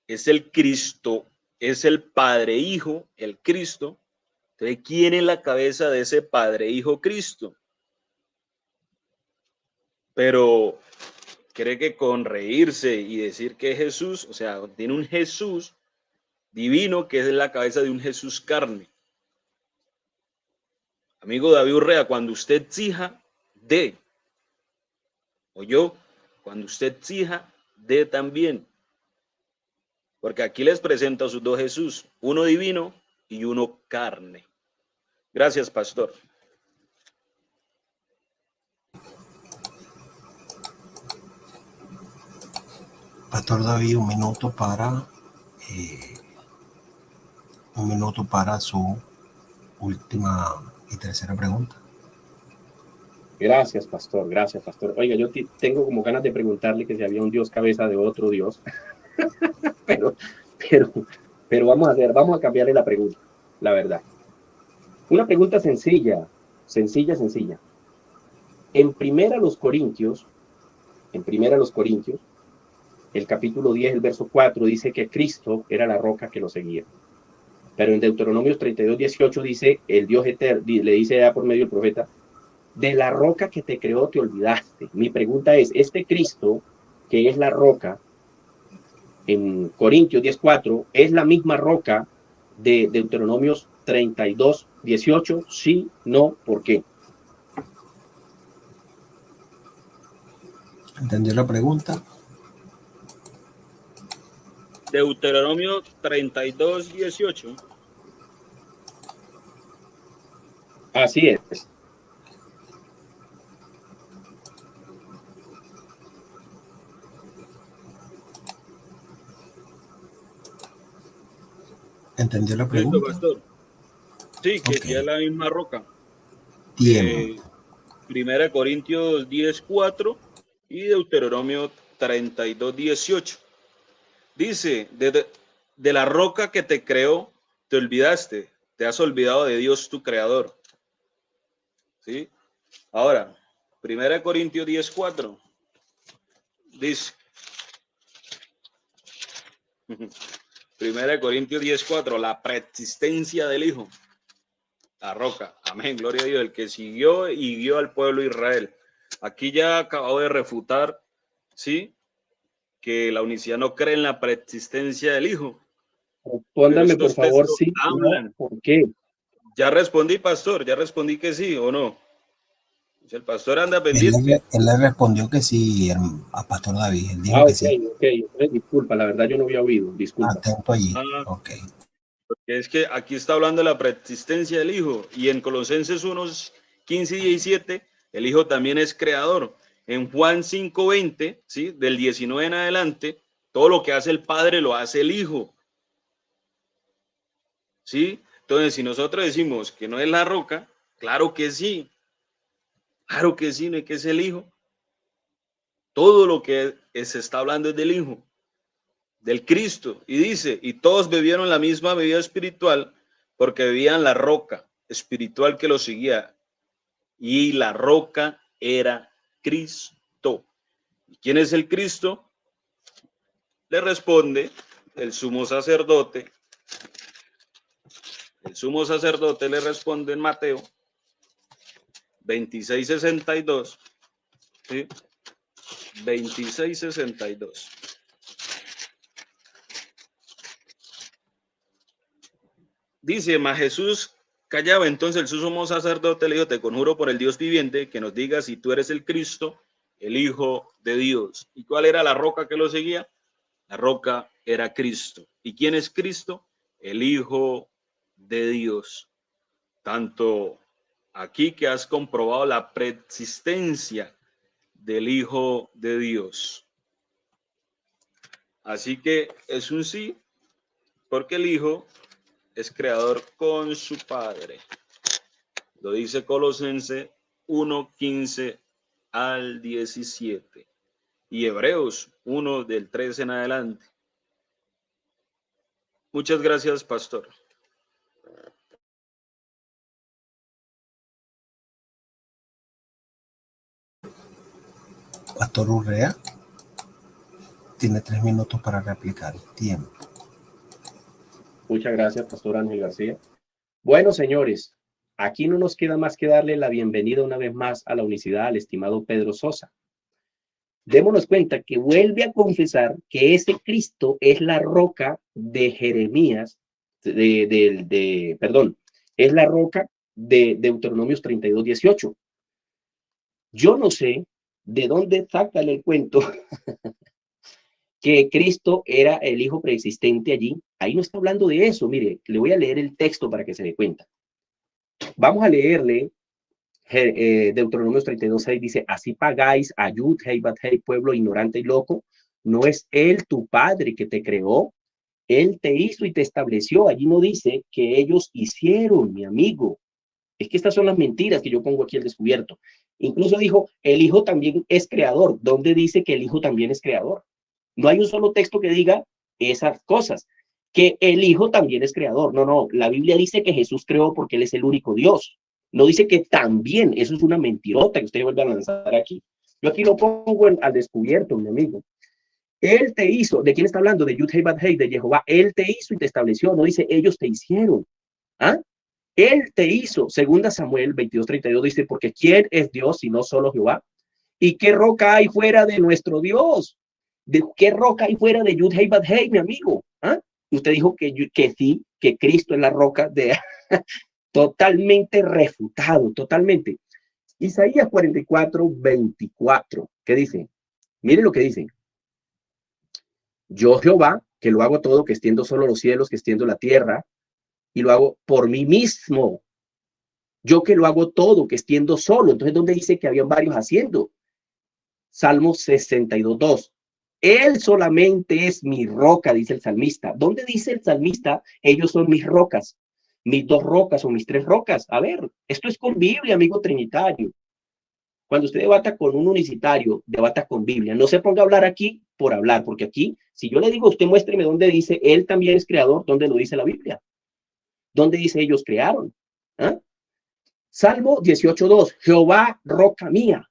es el Cristo, es el Padre Hijo, el Cristo, entonces ¿quién es la cabeza de ese Padre Hijo Cristo? Pero cree que con reírse y decir que es Jesús, o sea, tiene un Jesús divino que es la cabeza de un Jesús carne. Amigo David Urrea, cuando usted exija, dé. O yo, cuando usted exija, dé también. Porque aquí les presento a sus 2 Jesús, uno divino y uno carne. Gracias, pastor. Pastor David, un minuto para su última y tercera pregunta. Gracias, pastor. Gracias, pastor. Oiga, yo tengo como ganas de preguntarle que si había un Dios cabeza de otro Dios. pero vamos a cambiarle la pregunta, la verdad. Una pregunta sencilla. En primera los Corintios, el capítulo 10, el verso 4, dice que Cristo era la roca que lo seguía. Pero en Deuteronomios 32, 18 dice, el Dios eterno, le dice ya por medio del profeta, de la roca que te creó te olvidaste. Mi pregunta es, este Cristo, que es la roca, en Corintios 10:4, ¿es la misma roca de Deuteronomios 32, 18? Sí, no, ¿por qué? ¿Entendió la pregunta? Deuteronomio 32, 18. Así es. ¿Entendió la pregunta? Pastor. Sí, que okay. Es la misma roca. Tiempo. 1 Corintios 10:4 y Deuteronomio 32:18. Dice, de la roca que te creó, te olvidaste, te has olvidado de Dios tu creador. ¿Sí? Ahora, 1 Corintios 10:4 dice, 1 Corintios 10:4, la preexistencia del Hijo, la roca, amén, gloria a Dios, el que siguió y guió al pueblo de Israel. Aquí ya acabo de refutar, ¿sí?, que la unicidad no cree en la preexistencia del Hijo. Respóndame, por favor, sí, no, ¿por qué? Ya respondí, pastor, ya respondí que sí o no. El pastor anda pendiente. Él le respondió que sí a Pastor David. Él dijo que sí. Ok. Disculpa, la verdad yo no había oído. Disculpa. Atento allí. Ok. Porque es que aquí está hablando de la preexistencia del Hijo. Y en Colosenses 1:15 y 17, el Hijo también es creador. En Juan 5:20, ¿sí?, del 19 en adelante, todo lo que hace el Padre lo hace el Hijo. ¿Sí? Entonces, si nosotros decimos que no es la roca, claro que sí. Claro que sí, no es que es el Hijo. Todo lo que se está hablando es del Hijo, del Cristo. Y dice, y todos bebieron la misma bebida espiritual porque bebían la roca espiritual que los seguía. Y la roca era Cristo. ¿Y quién es el Cristo? Le responde el sumo sacerdote. El sumo sacerdote le responde en Mateo 26:62. ¿Sí? 26:62. Dice, mas Jesús callaba. Entonces el sumo sacerdote le dijo, te conjuro por el Dios viviente que nos digas si tú eres el Cristo, el Hijo de Dios. ¿Y cuál era la roca que lo seguía? La roca era Cristo. ¿Y quién es Cristo? El Hijo de Dios. Tanto aquí que has comprobado la preexistencia del Hijo de Dios. Así que es un sí, porque el Hijo es creador con su Padre. Lo dice Colosenses 1:15 al 17 y Hebreos 1 del 13 en adelante. Muchas gracias, pastor. Pastor Urrea tiene 3 minutos para replicar. Tiempo. Muchas gracias, pastor Ángel García. Bueno, señores, aquí no nos queda más que darle la bienvenida una vez más a la unicidad al estimado Pedro Sosa. Démonos cuenta que vuelve a confesar que ese Cristo es la roca de Jeremías, es la roca de Deuteronomios 32:18. Yo no sé de dónde saca el cuento que Cristo era el Hijo preexistente allí. Ahí no está hablando de eso. Mire, le voy a leer el texto para que se dé cuenta. vamos a leerle Deuteronomio 32:6, dice, así pagáis a Yud, Hei, Bat, Hei, pueblo ignorante y loco. ¿No es él tu padre que te creó? Él te hizo y te estableció. Allí no dice que ellos hicieron, mi amigo. Es que estas son las mentiras que yo pongo aquí al descubierto. Incluso dijo, el hijo también es creador. ¿Dónde dice que el hijo también es creador? No hay un solo texto que diga esas cosas, que el hijo también es creador. No, no, la Biblia dice que Jesús creó porque él es el único Dios. No dice que también, eso es una mentirota que usted vuelve a lanzar aquí. Yo aquí lo pongo al descubierto, mi amigo. Él te hizo. ¿De quién está hablando? De Yud Hei Bat Hei, de Jehová. Él te hizo y te estableció. No dice ellos te hicieron. ¿Ah? Él te hizo. Segunda Samuel 22:32 dice, porque ¿quién es Dios sino solo Jehová? ¿Y qué roca hay fuera de nuestro Dios? ¿De qué roca hay fuera de Yud Hei Bat Hei, mi amigo? ¿Ah? Usted dijo que sí, que Cristo es la roca de... Totalmente refutado, totalmente. Isaías 44:24. ¿Qué dice? Mire lo que dice. Yo Jehová, que lo hago todo, que extiendo solo los cielos, que extiendo la tierra, y lo hago por mí mismo. Yo que lo hago todo, que extiendo solo. Entonces, ¿dónde dice que habían varios haciendo? Salmo 62:2. Él solamente es mi roca, dice el salmista. ¿Dónde dice el salmista? Ellos son mis rocas, mis dos rocas o mis tres rocas. A ver, esto es con Biblia, amigo trinitario. Cuando usted debata con un unicitario, debata con Biblia. No se ponga a hablar aquí por hablar, porque aquí, si yo le digo, usted muéstreme dónde dice, él también es creador, ¿dónde lo dice la Biblia? ¿Dónde dice ellos crearon? ¿Ah? Salmo 18:2, Jehová, roca mía,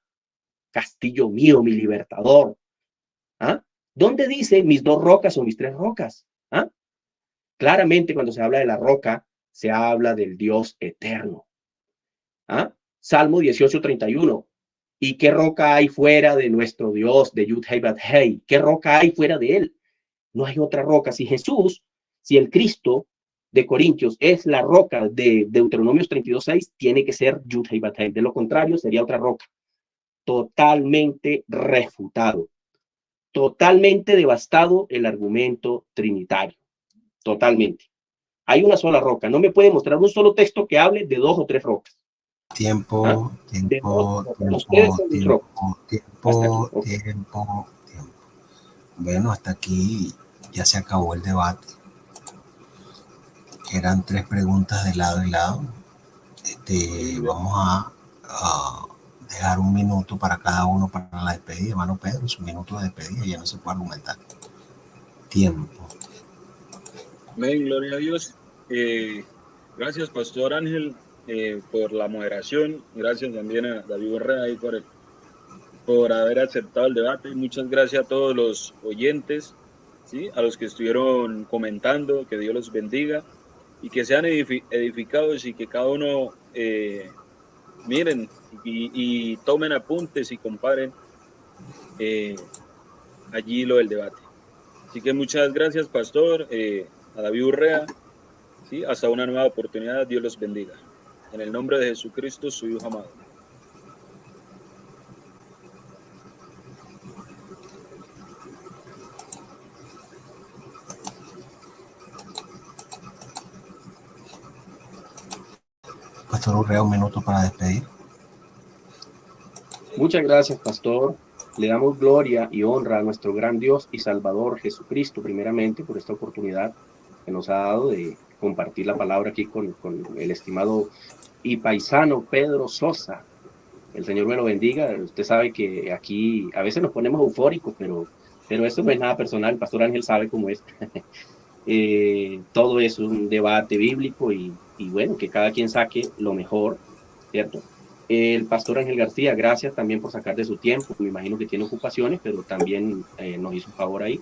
castillo mío, mi libertador. ¿Ah? ¿Dónde dice mis dos rocas o mis tres rocas? ¿Ah? Claramente cuando se habla de la roca, se habla del Dios eterno. ¿Ah? Salmo 18:31. ¿Y qué roca hay fuera de nuestro Dios, de Yud Hei Bat Hei? ¿Qué roca hay fuera de él? No hay otra roca. Si Jesús, si el Cristo de Corintios es la roca de Deuteronomio 32:6, tiene que ser Yud Hei Bat Hei. De lo contrario, sería otra roca. Totalmente refutado. Totalmente devastado el argumento trinitario. Totalmente. Hay una sola roca. No me puede mostrar un solo texto que hable de dos o tres rocas. Tiempo. Bueno, hasta aquí ya se acabó el debate. Eran 3 preguntas de lado y lado. Vamos a dejar un minuto para cada uno para la despedida. Hermano Pedro, su minuto de despedida, ya no se puede argumentar. Tiempo. Amén, gloria a Dios. Gracias, Pastor Ángel, por la moderación. Gracias también a David Borrea ahí por haber aceptado el debate. Muchas gracias a todos los oyentes, ¿sí? A los que estuvieron comentando. Que Dios los bendiga y que sean edificados y que cada uno miren y tomen apuntes y comparen allí lo del debate. Así que muchas gracias, Pastor, a David Urrea, ¿sí? Hasta una nueva oportunidad. Dios los bendiga. En el nombre de Jesucristo, su Hijo amado. Pastor Urrea, un minuto para despedir. Muchas gracias, Pastor. Le damos gloria y honra a nuestro gran Dios y Salvador Jesucristo, primeramente, por esta oportunidad que nos ha dado de compartir la palabra aquí con el estimado y paisano Pedro Sosa. El Señor me lo bendiga. Usted sabe que aquí a veces nos ponemos eufóricos, pero esto no es nada personal. El Pastor Ángel sabe cómo es. Todo es un debate bíblico y bueno, que cada quien saque lo mejor, ¿cierto? El Pastor Ángel García, gracias también por sacar de su tiempo. Me imagino que tiene ocupaciones, pero también nos hizo un favor ahí.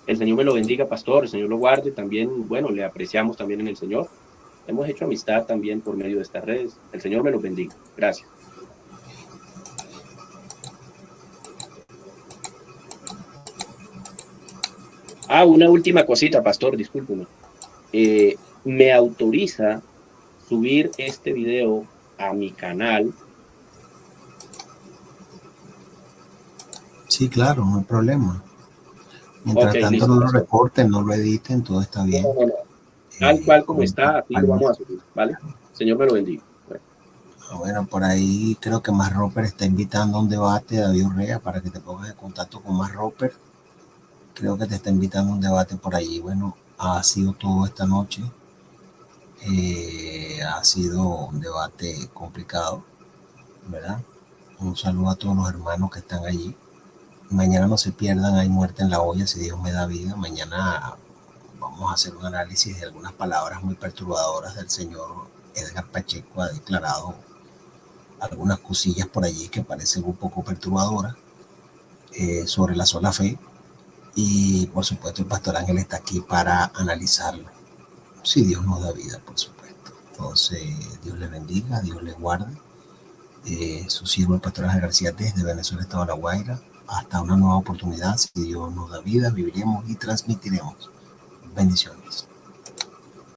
El Señor me lo bendiga, Pastor. El Señor lo guarde. También, bueno, le apreciamos también en el Señor. Hemos hecho amistad también por medio de estas redes. El Señor me lo bendiga. Gracias. Una última cosita, Pastor, discúlpeme. Me autoriza subir este video a mi canal. Sí, claro, no hay problema. Mientras tanto listo, no lo recorten, no lo editen, todo está bien. No. Tal cual como está, aquí lo vamos a subir, ¿vale? Señor me lo bendiga. Bueno. Bueno, por ahí creo que Más Roper está invitando a un debate, David Urrea, para que te pongas en contacto con Más Roper. Creo que te está invitando a un debate por allí. Bueno, ha sido todo esta noche. Ha sido un debate complicado, ¿verdad? Un saludo a todos los hermanos que están allí. Mañana no se pierdan, hay muerte en la olla, si Dios me da vida. Mañana vamos a hacer un análisis de algunas palabras muy perturbadoras del señor Edgar Pacheco. Ha declarado algunas cosillas por allí que parecen un poco perturbadoras sobre la sola fe. Y por supuesto el pastor Ángel está aquí para analizarlo, si Dios nos da vida, por supuesto. Entonces, Dios le bendiga, Dios le guarde. Su siervo el pastor Ángel García desde Venezuela, Estado de La Guaira. Hasta una nueva oportunidad, si Dios nos da vida, viviremos y transmitiremos. Bendiciones.